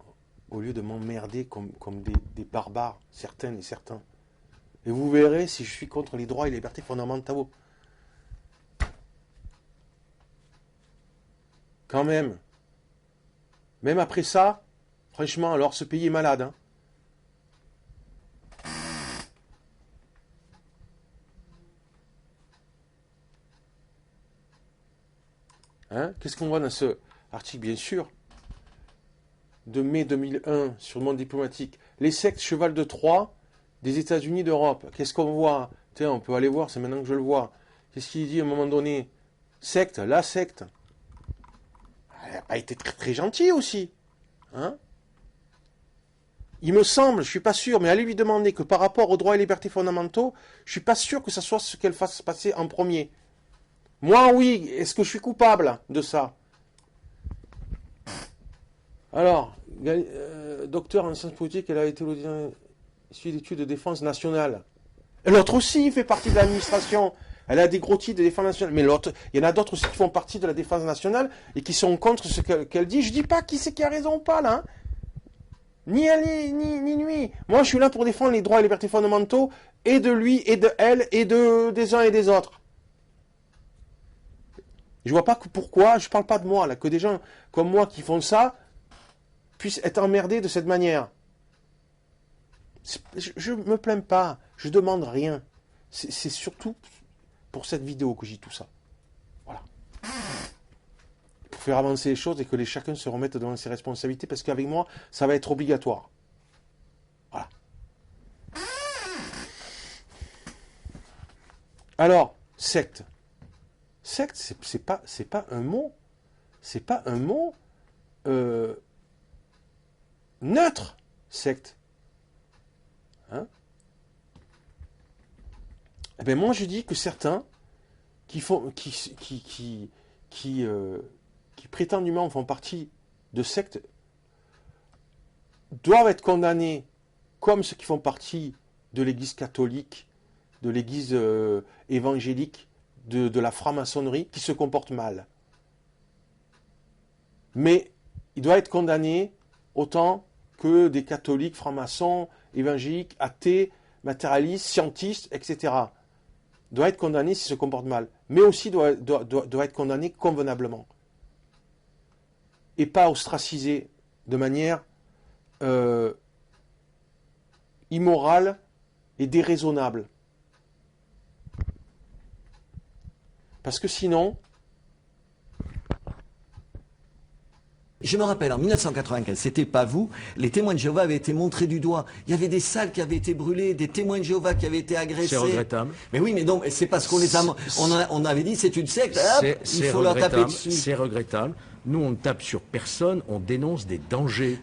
au lieu de m'emmerder comme des barbares, certaines et certains. Et vous verrez si je suis contre les droits et les libertés fondamentaux. Quand même. Même après ça, franchement, alors ce pays est malade. Hein. Hein? Qu'est-ce qu'on voit dans ce article, bien sûr, de mai 2001 sur le monde diplomatique? Les sectes cheval de Troie des États-Unis d'Europe. Qu'est-ce qu'on voit? Tiens, on peut aller voir, c'est maintenant que je le vois. Qu'est-ce qu'il dit à un moment donné? Secte, la secte. Elle n'a pas été très, très gentille aussi. Hein? Il me semble, je ne suis pas sûr, mais allez lui demander que par rapport aux droits et libertés fondamentaux, je ne suis pas sûr que ce soit ce qu'elle fasse passer en premier. Moi, oui. Est-ce que je suis coupable de ça? Alors, docteur en sciences politiques, elle a été issue d'études de défense nationale. L'autre aussi fait partie de l'administration. Elle a des gros titres de défense nationale. Mais l'autre, il y en a d'autres aussi qui font partie de la défense nationale et qui sont contre ce qu'elle dit. Je dis pas qui c'est qui a raison ou pas, là. Hein. Ni elle, ni lui. Moi, je suis là pour défendre les droits et libertés fondamentaux et de lui, et de elle, et des uns et des autres. Je vois pas pourquoi, je parle pas de moi, là, que des gens comme moi qui font ça puissent être emmerdés de cette manière. Je me plains pas, je demande rien. C'est surtout pour cette vidéo que j'ai tout ça. Voilà. Pour faire avancer les choses et que chacun se remette devant ses responsabilités, parce qu'avec moi, ça va être obligatoire. Voilà. Alors, secte. Secte, c'est pas un mot. C'est pas un mot neutre, secte. Hein? Eh bien, moi, je dis que certains qui prétendument font partie de sectes doivent être condamnés comme ceux qui font partie de l'Église catholique, de l'Église évangélique, de la franc-maçonnerie, qui se comportent mal. Mais ils doivent être condamnés autant que des catholiques, francs-maçons, évangéliques, athées, matérialistes, scientistes, etc. Doivent être condamnés s'ils se comportent mal. Mais aussi doivent être condamnés convenablement. Et pas ostracisés de manière immorale et déraisonnable. Parce que sinon, Je me rappelle, en 1995, c'était pas vous, les témoins de Jéhovah avaient été montrés du doigt. Il y avait des salles qui avaient été brûlées, des témoins de Jéhovah qui avaient été agressés. C'est regrettable. Mais oui, mais non, c'est parce qu'on les a... On avait dit c'est une secte, hop, il faut leur taper dessus. C'est regrettable. Nous, on ne tape sur personne, on dénonce des dangers.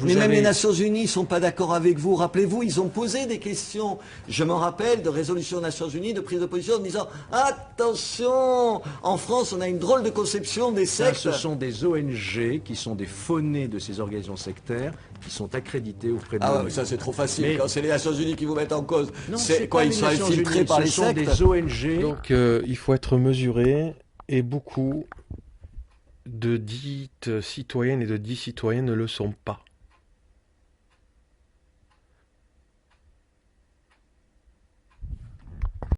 Mais même les Nations Unies ne sont pas d'accord avec vous. Rappelez-vous, ils ont posé des questions. Je me rappelle de résolutions des Nations Unies, de prise de position en disant « Attention, en France, on a une drôle de conception des sectes. » Ce sont des ONG qui sont des faux-nés de ces organisations sectaires qui sont accrédités auprès de Ah l'ONU. ouais, ça c'est trop facile. Quand c'est les Nations Unies qui vous mettent en cause, Non, c'est quoi, ils sont infiltrés par les sectes. Ce sont des ONG. Donc il faut être mesuré, et beaucoup de dites citoyennes et de dits citoyens ne le sont pas.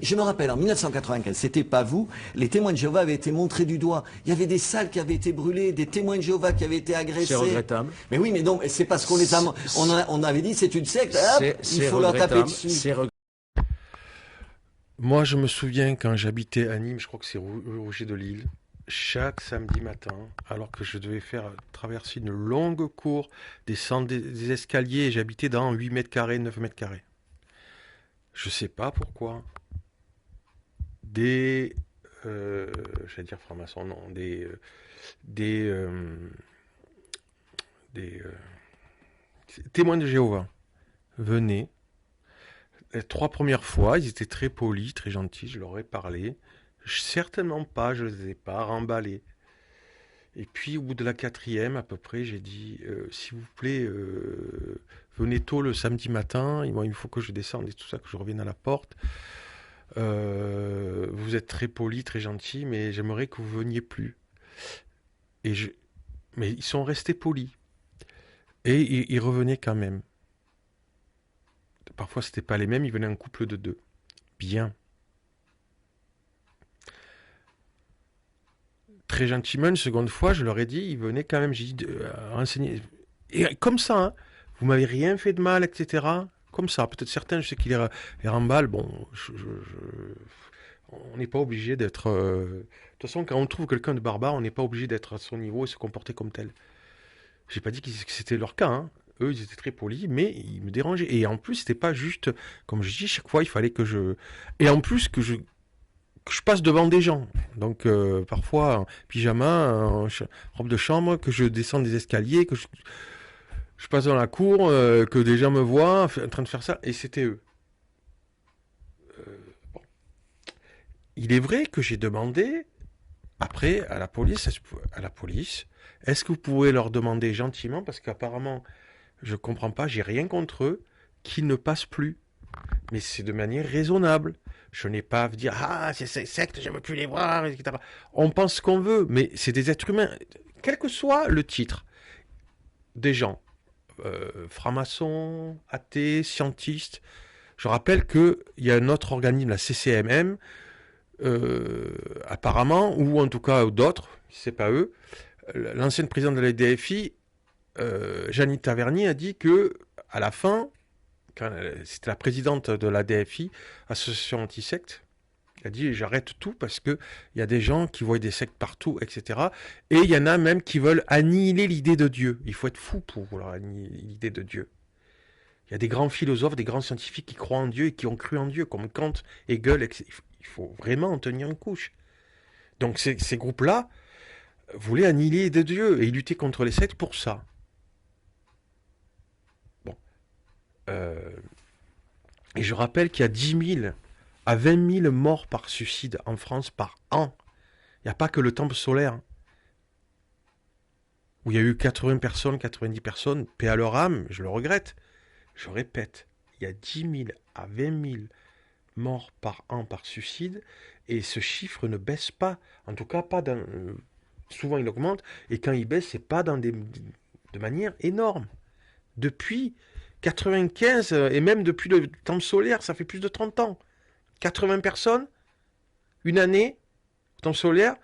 Je me rappelle, en 1995, c'était pas vous, les témoins de Jéhovah avaient été montrés du doigt. Il y avait des salles qui avaient été brûlées, des témoins de Jéhovah qui avaient été agressés. C'est regrettable. Mais oui, mais non, c'est parce qu'on les a... On avait dit c'est une secte, hop, il faut leur taper dessus. Moi, je me souviens quand j'habitais à Nîmes, je crois que c'est Roger de Lille, chaque samedi matin, alors que je devais faire traverser une longue cour, descendre des escaliers, et j'habitais dans 8 mètres carrés, 9 mètres carrés. Je sais pas pourquoi. J'allais dire francs-maçons, non, témoins de Jéhovah venaient. Les 3 premières fois, ils étaient très polis, très gentils, je leur ai parlé. Certainement pas, je ne les ai pas remballés. Et puis, au bout de la 4e, à peu près, j'ai dit, s'il vous plaît, venez tôt le samedi matin, il me faut que je descende et tout ça, que je revienne à la porte. Vous êtes très poli, très gentil, mais j'aimerais que vous veniez plus. Mais ils sont restés polis. Et ils revenaient quand même. Parfois, c'était pas les mêmes, ils venaient en couple de 2. Bien. Très gentiment, une seconde fois, je leur ai dit, ils venaient quand même, j'ai dit, renseigner. Et comme ça, hein, vous m'avez rien fait de mal, etc. Comme ça, peut-être certains, je sais qu'ils les remballent, bon, on n'est pas obligé d'être... De toute façon, quand on trouve quelqu'un de barbare, on n'est pas obligé d'être à son niveau et se comporter comme tel. J'ai pas dit que c'était leur cas, hein. Eux, ils étaient très polis, mais ils me dérangeaient. Et en plus, c'était pas juste, comme je dis, chaque fois, il fallait que je... Et en plus, que je passe devant des gens. Donc, parfois, en pyjama, en robe de chambre, que je descends des escaliers, que je passe dans la cour, que des gens me voient en train de faire ça, et c'était eux. Bon. Il est vrai que j'ai demandé, après, à la police, est-ce que vous pouvez leur demander gentiment, parce qu'apparemment, je comprends pas, j'ai rien contre eux, qu'ils ne passent plus. Mais c'est de manière raisonnable. Je n'ai pas à dire, ah, c'est ces sectes, je ne veux plus les voir, etc. On pense ce qu'on veut, mais c'est des êtres humains. Quel que soit le titre des gens, francs-maçons, athées, scientistes. Je rappelle qu'il y a un autre organisme, la CCMM, apparemment, ou en tout cas d'autres, si ce n'est pas eux, l'ancienne présidente de la DFI, Jeannie Tavernier, a dit que à la fin, quand c'était la présidente de la DFI, Association Anti-Secte, elle a dit j'arrête tout parce qu'il y a des gens qui voient des sectes partout, etc. Et il y en a même qui veulent annihiler l'idée de Dieu. Il faut être fou pour vouloir annihiler l'idée de Dieu. Il y a des grands philosophes, des grands scientifiques qui croient en Dieu et qui ont cru en Dieu, comme Kant, Hegel, etc. Il faut vraiment en tenir une couche. Donc ces groupes-là voulaient annihiler l'idée de Dieu et lutter contre les sectes pour ça. Bon. Et je rappelle qu'il y a 10 000 à 20 000 morts par suicide en France par an. Il n'y a pas que le temple solaire, où il y a eu 80 personnes, 90 personnes, paix à leur âme, je le regrette. Je répète, il y a 10 000 à 20 000 morts par an par suicide, et ce chiffre ne baisse pas. En tout cas, pas dans... souvent il augmente, et quand il baisse, c'est pas de manière énorme. Depuis 95, et même depuis le temple solaire, ça fait plus de 30 ans. 80 personnes, une année, au temple solaire,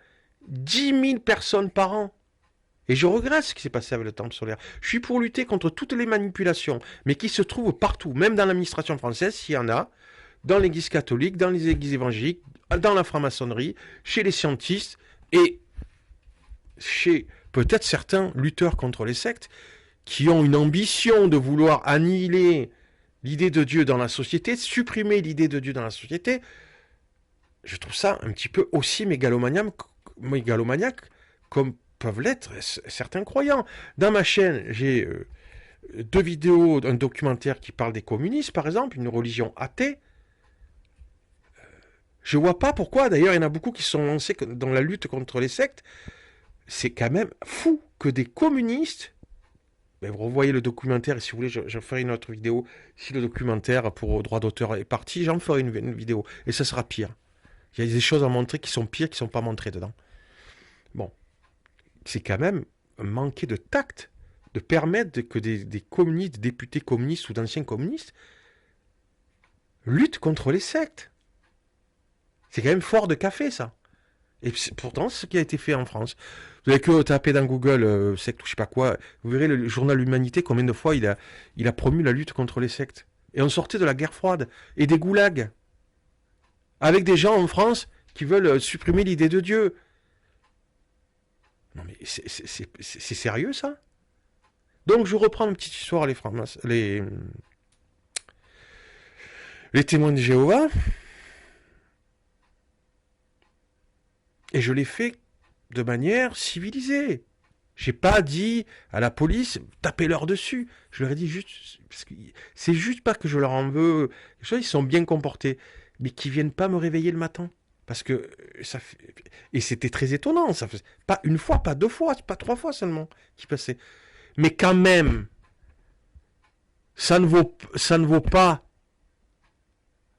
10 000 personnes par an. Et je regrette ce qui s'est passé avec le temple solaire. Je suis pour lutter contre toutes les manipulations, mais qui se trouvent partout, même dans l'administration française, s'il y en a, dans l'église catholique, dans les églises évangéliques, dans la franc-maçonnerie, chez les scientistes et chez peut-être certains lutteurs contre les sectes qui ont une ambition de vouloir annihiler l'idée de Dieu dans la société, supprimer l'idée de Dieu dans la société, je trouve ça un petit peu aussi mégalomaniaque comme peuvent l'être certains croyants. Dans ma chaîne, j'ai 2 vidéos, un documentaire qui parle des communistes, par exemple, une religion athée. Je vois pas pourquoi, d'ailleurs, il y en a beaucoup qui sont lancés dans la lutte contre les sectes. C'est quand même fou que des communistes... Ben, vous revoyez le documentaire, et si vous voulez, je ferai une autre vidéo. Si le documentaire pour droit d'auteur est parti, j'en ferai une vidéo. Et ça sera pire. Il y a des choses à montrer qui sont pires, qui ne sont pas montrées dedans. Bon. C'est quand même manquer de tact de permettre que des communistes, des députés communistes ou d'anciens communistes luttent contre les sectes. C'est quand même fort de café, ça. Et pourtant, c'est ce qui a été fait en France. Vous avez que taper dans Google secte ou je sais pas quoi, vous verrez le journal L'Humanité, combien de fois il a promu la lutte contre les sectes. Et on sortait de la guerre froide et des goulags. Avec des gens en France qui veulent supprimer l'idée de Dieu. Non mais c'est sérieux ça? Donc je reprends une petite histoire, les témoins de Jéhovah. Et je l'ai fait de manière civilisée. J'ai pas dit à la police, tapez-leur dessus. Je leur ai dit juste, parce que c'est juste pas que je leur en veux. Ils sont bien comportés, mais qu'ils viennent pas me réveiller le matin. Parce que ça fait... Et c'était très étonnant. Ça fait pas une fois, pas 2 fois, pas 3 fois seulement qui passaient. Mais quand même, ça ne vaut pas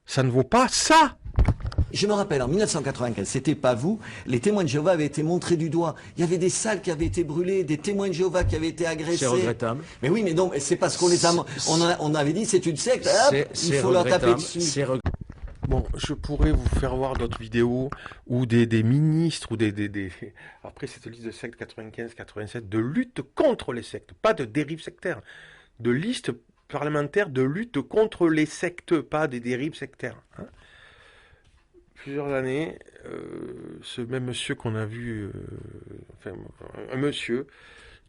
ça. Je me rappelle, en 1995, c'était pas vous, les témoins de Jéhovah avaient été montrés du doigt. Il y avait des salles qui avaient été brûlées, des témoins de Jéhovah qui avaient été agressés. C'est regrettable. Mais oui, mais non, c'est parce qu'on les a... On avait dit c'est une secte, hop, il faut leur taper dessus. Bon, je pourrais vous faire voir d'autres vidéos où des ministres ou après cette liste de sectes 95-87 de lutte contre les sectes, pas de dérive sectaire, de liste parlementaire de lutte contre les sectes, pas des dérives sectaires. Hein. Plusieurs années, ce même monsieur qu'on a vu, un monsieur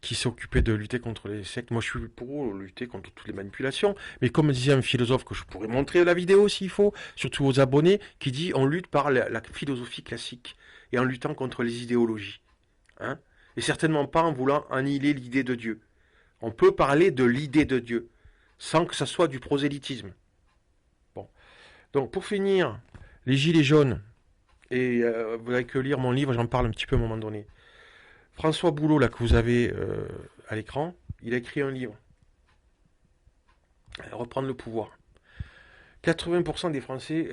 qui s'occupait de lutter contre les sectes. Moi, je suis pour lutter contre toutes les manipulations. Mais comme disait un philosophe que je pourrais montrer la vidéo s'il faut, surtout aux abonnés, qui dit on lutte par la philosophie classique et en luttant contre les idéologies. Hein, et certainement pas en voulant annihiler l'idée de Dieu. On peut parler de l'idée de Dieu sans que ça soit du prosélytisme. Bon. Donc, pour finir, les gilets jaunes, et vous n'avez que lire mon livre, j'en parle un petit peu à un moment donné. François Boulot, là, que vous avez à l'écran, il a écrit un livre. Reprendre le pouvoir. 80% des Français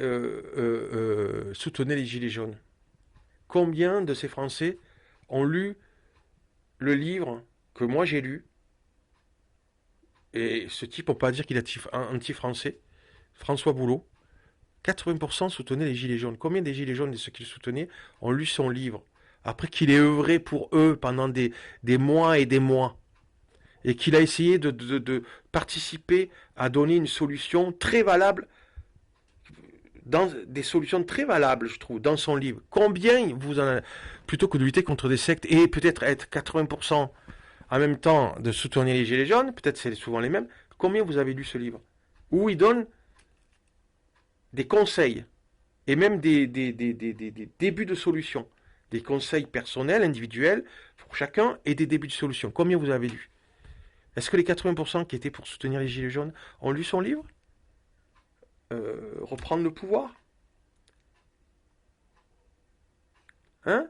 soutenaient les gilets jaunes. Combien de ces Français ont lu le livre que moi j'ai lu? Et ce type, on peut pas dire qu'il est anti-français. François Boulot. 80% soutenaient les gilets jaunes. Combien des gilets jaunes de ceux qui le soutenaient ont lu son livre? Après qu'il ait œuvré pour eux pendant des mois et des mois, et qu'il a essayé de participer à donner une solution très valable, des solutions très valables, je trouve, dans son livre. Combien vous en avez, plutôt que de lutter contre des sectes, et peut-être être 80% en même temps de soutenir les gilets jaunes, peut-être c'est souvent les mêmes, combien vous avez lu ce livre? Où il donne des conseils, et même des débuts de solutions. Des conseils personnels, individuels, pour chacun, et des débuts de solutions. Combien vous avez lu? Est-ce que les 80% qui étaient pour soutenir les Gilets jaunes ont lu son livre? Reprendre le pouvoir? Hein?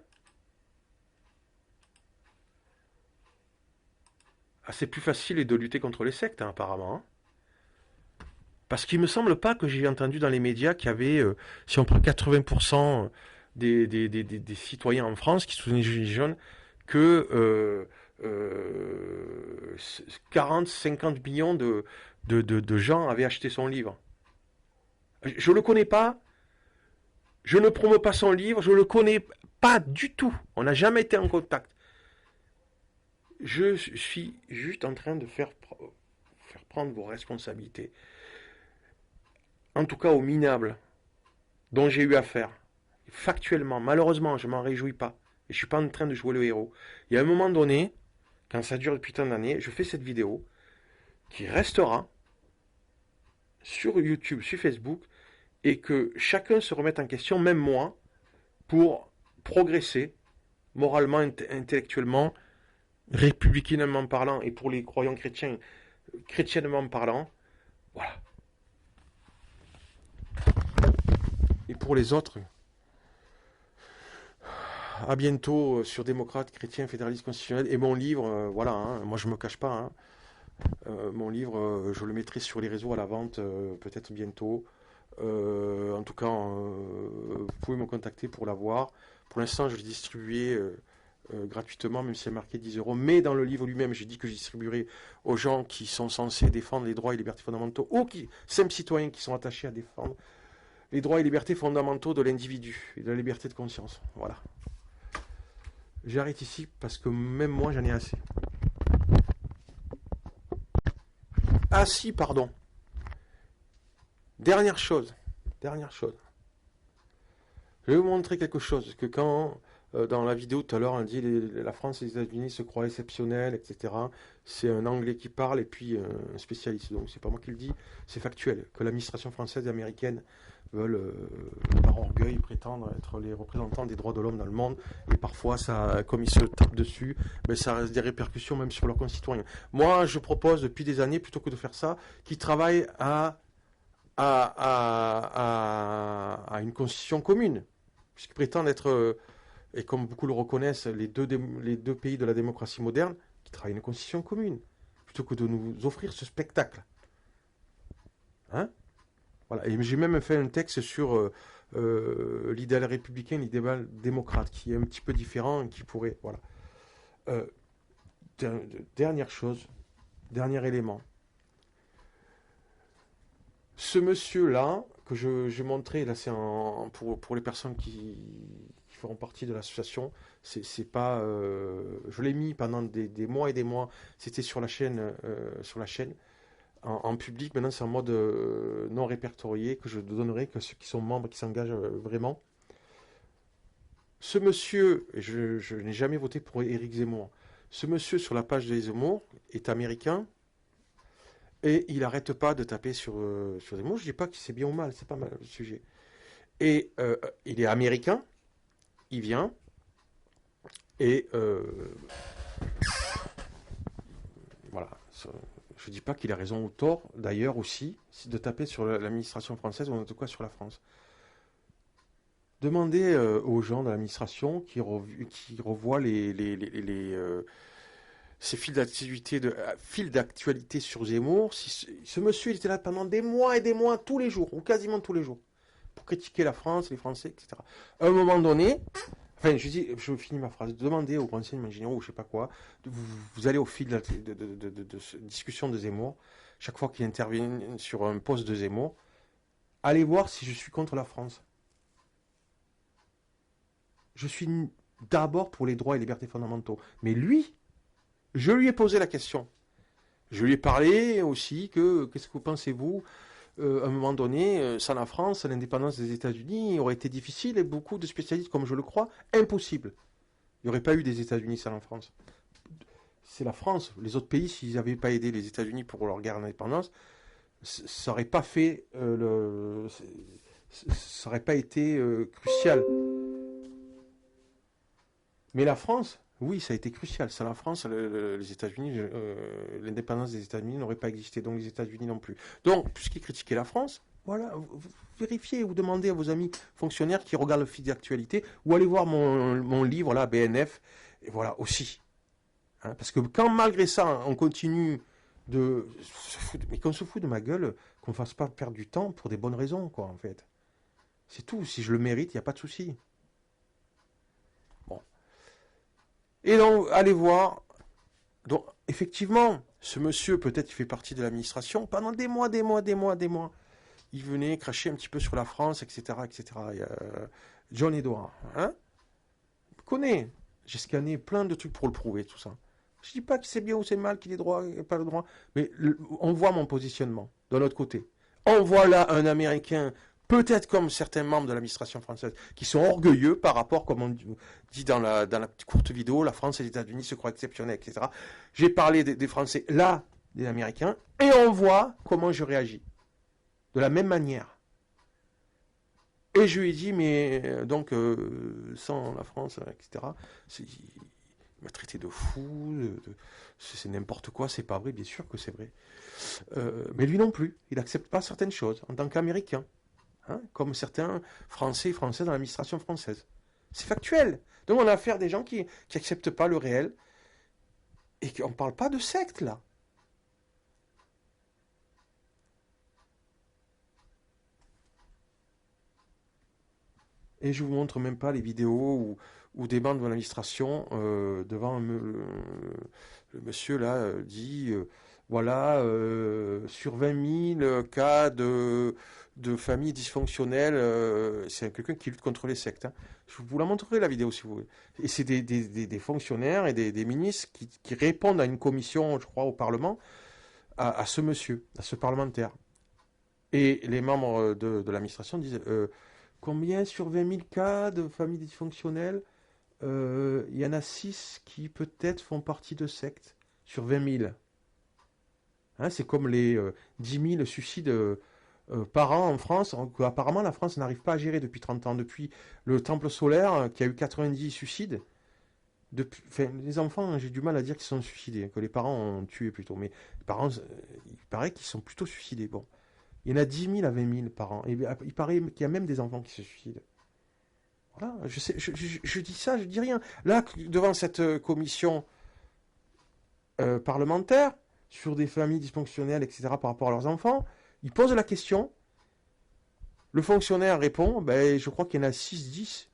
Ah, c'est plus facile de lutter contre les sectes, hein, apparemment. Hein. Parce qu'il ne me semble pas que j'ai entendu dans les médias qu'il y avait, si on prend 80%... Des citoyens en France qui soutenaient les Gilets jaunes, que 40-50 millions de gens avaient acheté son livre. Je ne le connais pas, je ne promeux pas son livre, je ne le connais pas du tout, on n'a jamais été en contact. Je suis juste en train de faire prendre vos responsabilités, en tout cas aux minables dont j'ai eu affaire. Factuellement, malheureusement, je m'en réjouis pas, Et je suis pas en train de jouer le héros. Il y a un moment donné, quand ça dure depuis tant d'années, je fais cette vidéo qui restera sur YouTube, sur Facebook, et que chacun se remette en question, même moi, pour progresser moralement, intellectuellement, républicainement parlant, et pour les croyants chrétiens, chrétiennement parlant, voilà. Et pour les autres, à bientôt sur Démocrates, Chrétiens, Fédéralistes, Constitutionnels. Et mon livre, voilà, hein, moi je me cache pas, hein, mon livre, je le mettrai sur les réseaux à la vente, peut-être bientôt. En tout cas, vous pouvez me contacter pour l'avoir. Pour l'instant, je l'ai distribué gratuitement, même si c'est marqué 10 €. Mais dans le livre lui-même, j'ai dit que je distribuerai aux gens qui sont censés défendre les droits et libertés fondamentaux, ou simples citoyens qui sont attachés à défendre les droits et libertés fondamentaux de l'individu et de la liberté de conscience. Voilà. J'arrête ici parce que même moi, j'en ai assez. Ah si, pardon. Dernière chose. Je vais vous montrer quelque chose. Que quand, dans la vidéo tout à l'heure, on dit la France et les États-Unis se croient exceptionnels, etc. C'est un Anglais qui parle et puis un spécialiste. Donc c'est pas moi qui le dis, c'est factuel. Que l'administration française et américaine veulent, par orgueil, prétendre être les représentants des droits de l'homme dans le monde. Et parfois, ça, comme ils se tapent dessus, ben, ça a des répercussions même sur leurs concitoyens. Moi, je propose depuis des années, plutôt que de faire ça, qu'ils travaillent à une constitution commune. Puisqu'ils prétendent être, et comme beaucoup le reconnaissent, les deux pays de la démocratie moderne, qui travaillent à une constitution commune, plutôt que de nous offrir ce spectacle. Hein? Voilà. Et j'ai même fait un texte sur l'idéal républicain, l'idéal démocrate, qui est un petit peu différent et qui pourrait... Voilà. Dernière chose, dernier élément. Ce monsieur-là, que j'ai montré, là c'est pour les personnes qui feront partie de l'association, c'est pas... je l'ai mis pendant des mois et des mois, c'était sur la chaîne, en public. Maintenant c'est en mode non répertorié, que je donnerai que ceux qui sont membres, qui s'engagent vraiment. Ce monsieur, je n'ai jamais voté pour Éric Zemmour, ce monsieur sur la page de Zemmour est américain, et il n'arrête pas de taper sur Zemmour. Je ne dis pas que c'est bien ou mal, c'est pas mal le sujet. Et il est américain, il vient, et voilà. Je ne dis pas qu'il a raison ou tort, d'ailleurs aussi, de taper sur l'administration française, ou en tout cas sur la France. Demandez aux gens de l'administration qui revoient ces fils d'actualité sur Zemmour. Ce monsieur, il était là pendant des mois et des mois, tous les jours, ou quasiment tous les jours, pour critiquer la France, les Français, etc. À un moment donné, enfin, je finis ma phrase, demandez aux renseignements généraux ou je sais pas quoi, vous allez au fil de discussion de Zemmour, chaque fois qu'il intervient sur un poste de Zemmour, allez voir si je suis contre la France. Je suis d'abord pour les droits et libertés fondamentaux. Mais lui, je lui ai posé la question. Je lui ai parlé aussi qu'est-ce que pensez-vous à un moment donné, sans la France, l'indépendance des États-Unis aurait été difficile et beaucoup de spécialistes, comme je le crois, impossible. Il n'y aurait pas eu des États-Unis sans la France. C'est la France. Les autres pays, s'ils n'avaient pas aidé les États-Unis pour leur guerre d'indépendance, ça n'aurait pas fait ça n'aurait pas été crucial. Mais la France, oui, ça a été crucial. Sans la France, les États-Unis, l'indépendance des États-Unis n'aurait pas existé, donc les États-Unis non plus. Donc, puisqu'ils critiquaient la France, voilà, vous vérifiez, vous demandez à vos amis fonctionnaires qui regardent le fil d'actualité, ou allez voir mon livre, là, BNF, et voilà, aussi. Hein, parce que quand, malgré ça, on continue mais qu'on se fout de ma gueule, qu'on ne fasse pas perdre du temps pour des bonnes raisons, quoi, en fait. C'est tout. Si je le mérite, il n'y a pas de souci. Bon. Et donc, allez voir. Donc, effectivement, ce monsieur, peut-être, il fait partie de l'administration. Pendant des mois, il venait cracher un petit peu sur la France, etc., etc. Il y a John Edouard, hein. Je connais. J'ai scanné plein de trucs pour le prouver, tout ça. Je dis pas que c'est bien ou c'est mal, qu'il ait droit, pas le droit, mais on voit mon positionnement, de l'autre côté. On voit là un Américain peut-être comme certains membres de l'administration française, qui sont orgueilleux par rapport, comme on dit dans la petite courte vidéo, la France et les États-Unis se croient exceptionnels, etc. J'ai parlé des Français, là, des Américains, et on voit comment je réagis. De la même manière. Et je lui ai dit, mais donc, sans la France, etc., il m'a traité de fou, c'est n'importe quoi, c'est pas vrai, bien sûr que c'est vrai. Mais lui non plus, il n'accepte pas certaines choses en tant qu'Américain, hein, comme certains Français et Françaises dans l'administration française. C'est factuel. Donc on a affaire à des gens qui n'acceptent pas le réel et qu'on ne parle pas de secte là. Et je vous montre même pas les vidéos où des membres de l'administration, devant le monsieur là, dit voilà, sur 20 000 cas de familles dysfonctionnelles, c'est quelqu'un qui lutte contre les sectes. Hein. Je vous la montrerai la vidéo si vous voulez. Et c'est des fonctionnaires et des ministres qui répondent à une commission, je crois, au Parlement, à ce monsieur, à ce parlementaire. Et les membres de l'administration disent combien sur 20 000 cas de familles dysfonctionnelles, il y en a 6 qui peut-être font partie de sectes sur 20 000. Hein, c'est comme les 10 000 suicides par an en France, qu'apparemment la France n'arrive pas à gérer depuis 30 ans. Depuis le Temple solaire, qui a eu 90 suicides, les enfants, j'ai du mal à dire qu'ils sont suicidés, que les parents ont tué plutôt, mais les parents, il paraît qu'ils sont plutôt suicidés. Bon. Il y en a 10 000 à 20 000 par an. Et il paraît qu'il y a même des enfants qui se suicident. Voilà, je dis ça, je dis rien. Là, devant cette commission parlementaire, sur des familles dysfonctionnelles, etc., par rapport à leurs enfants, ils posent la question. Le fonctionnaire répond, ben, je crois qu'il y en a 6-10.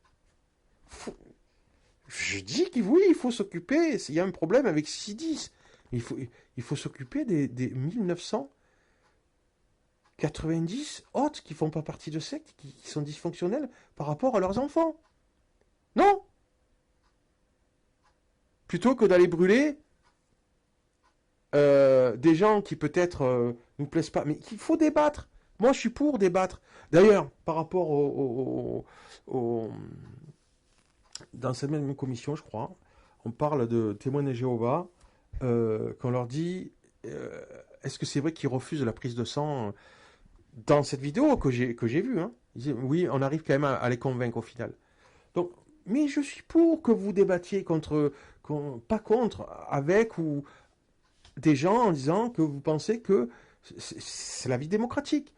Je dis que oui, il faut s'occuper, il y a un problème avec 6-10. Il faut s'occuper des 1990 autres qui font pas partie de sectes, qui sont dysfonctionnels par rapport à leurs enfants. Non. Plutôt que d'aller brûler des gens qui peut-être nous plaisent pas, mais qu'il faut débattre. Moi, je suis pour débattre. D'ailleurs, par rapport dans cette même commission, je crois, on parle de témoins de Jéhovah, qu'on leur dit, est-ce que c'est vrai qu'ils refusent la prise de sang dans cette vidéo que j'ai vue, hein, ils disent, oui, on arrive quand même à les convaincre au final. Donc, mais je suis pour que vous débattiez pas contre, avec ou des gens en disant que vous pensez que c'est la vie démocratique.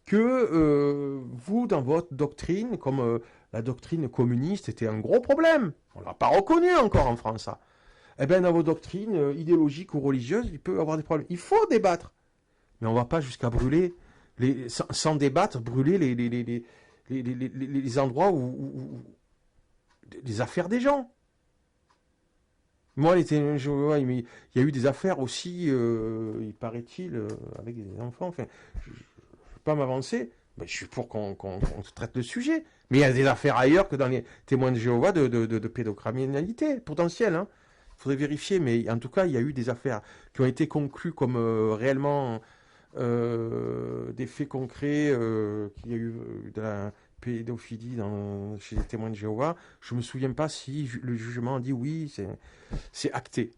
Que vous, dans votre doctrine, comme la doctrine communiste était un gros problème, on ne l'a pas reconnu encore en France, ça. Eh bien, dans vos doctrines idéologiques ou religieuses, il peut y avoir des problèmes. Il faut débattre. Mais on ne va pas jusqu'à brûler, sans débattre, brûler les endroits où les affaires des gens. Moi, il y a eu des affaires aussi, il paraît-il, avec des enfants. Enfin, je ne veux pas m'avancer, mais je suis pour qu'on traite le sujet. Mais il y a des affaires ailleurs que dans les témoins de Jéhovah de pédocriminalité potentielle. Hein. Il faudrait vérifier, mais en tout cas, il y a eu des affaires qui ont été conclues comme réellement des faits concrets, qu'il y a eu de la pédophilie chez les témoins de Jéhovah. Je ne me souviens pas si le jugement a dit oui, c'est acté.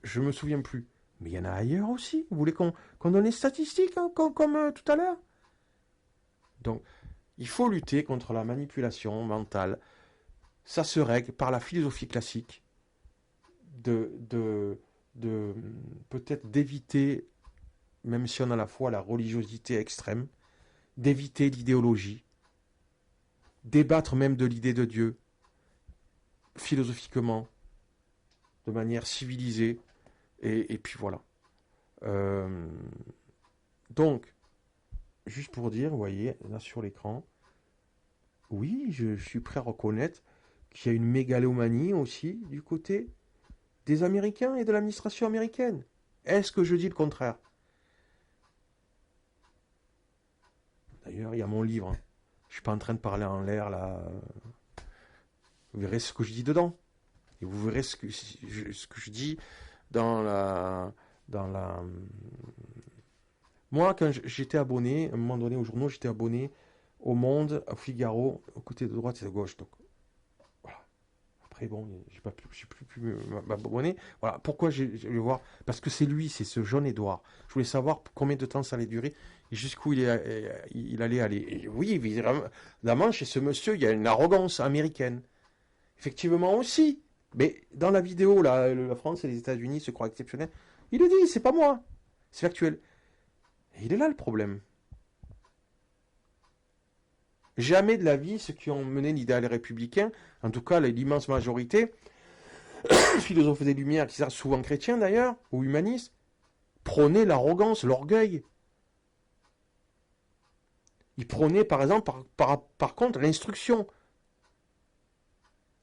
Je ne me souviens plus. Mais il y en a ailleurs aussi. Vous voulez qu'on donne les statistiques, hein, comme tout à l'heure? Donc, il faut lutter contre la manipulation mentale. Ça se règle par la philosophie classique de peut-être d'éviter, même si on a à la fois la religiosité extrême, d'éviter l'idéologie, débattre même de l'idée de Dieu, philosophiquement, de manière civilisée, et puis voilà. Donc, juste pour dire, vous voyez, là sur l'écran, oui, je suis prêt à reconnaître qu'il y a une mégalomanie aussi du côté des Américains et de l'administration américaine. Est-ce que je dis le contraire? D'ailleurs, il y a mon livre. Je ne suis pas en train de parler en l'air, là. Vous verrez ce que je dis dedans. Et vous verrez ce que je dis dans la Moi, quand j'étais abonné, à un moment donné, aux journaux, j'étais abonné au Monde, au Figaro, au côté de droite et de gauche. Donc, voilà. Après, bon, j'ai plus m'abonner. Voilà. Pourquoi je vais voir? Parce que c'est lui, c'est ce John Edouard. Je voulais savoir combien de temps ça allait durer et jusqu'où il allait aller. Et oui, évidemment, chez ce monsieur, il y a une arrogance américaine. Effectivement aussi. Mais dans la vidéo, là, la France et les États-Unis se croient exceptionnels. Il le dit, c'est pas moi. C'est factuel. Et il est là le problème. Jamais de la vie, ceux qui ont mené l'idéal républicain, en tout cas l'immense majorité, philosophes des Lumières, qui sont souvent chrétiens d'ailleurs, ou humanistes, prônaient l'arrogance, l'orgueil. Ils prônaient par exemple, par contre, l'instruction.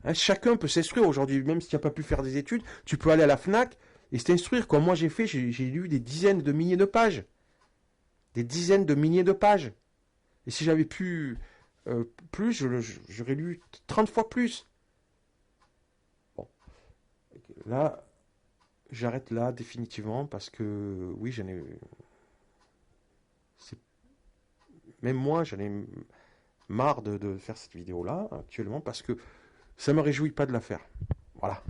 Hein, chacun peut s'instruire aujourd'hui, même si tu n'as pas pu faire des études, tu peux aller à la FNAC et t'instruire, comme moi j'ai fait, j'ai lu des dizaines de milliers de pages. Des dizaines de milliers de pages. Et si j'avais pu plus, j'aurais lu 30 fois plus. Bon. Là, j'arrête là définitivement parce que, oui, même moi, j'en ai marre de faire cette vidéo-là actuellement parce que ça ne me réjouit pas de la faire. Voilà.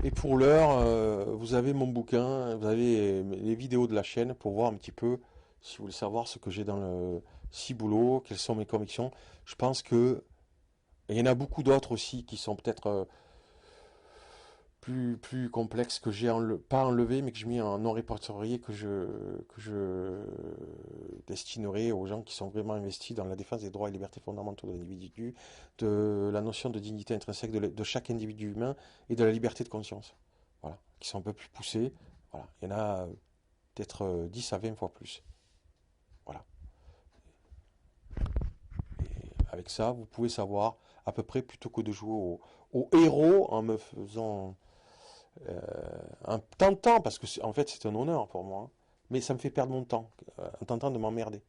Et pour l'heure, vous avez mon bouquin, vous avez les vidéos de la chaîne pour voir un petit peu, si vous voulez savoir ce que j'ai dans le ciboulot, quelles sont mes convictions. Je pense que il y en a beaucoup d'autres aussi qui sont peut-être plus complexes que j'ai pas enlevé, mais que je mets en non répertorié, que je destinerai aux gens qui sont vraiment investis dans la défense des droits et libertés fondamentaux de l'individu, de la notion de dignité intrinsèque de chaque individu humain et de la liberté de conscience. Voilà, qui sont un peu plus poussés. Voilà, il y en a peut-être 10 à 20 fois plus. Voilà. Et avec ça, vous pouvez savoir à peu près, plutôt que de jouer au héros en me faisant en tentant, parce que en fait c'est un honneur pour moi, hein, mais ça me fait perdre mon temps en tentant de m'emmerder.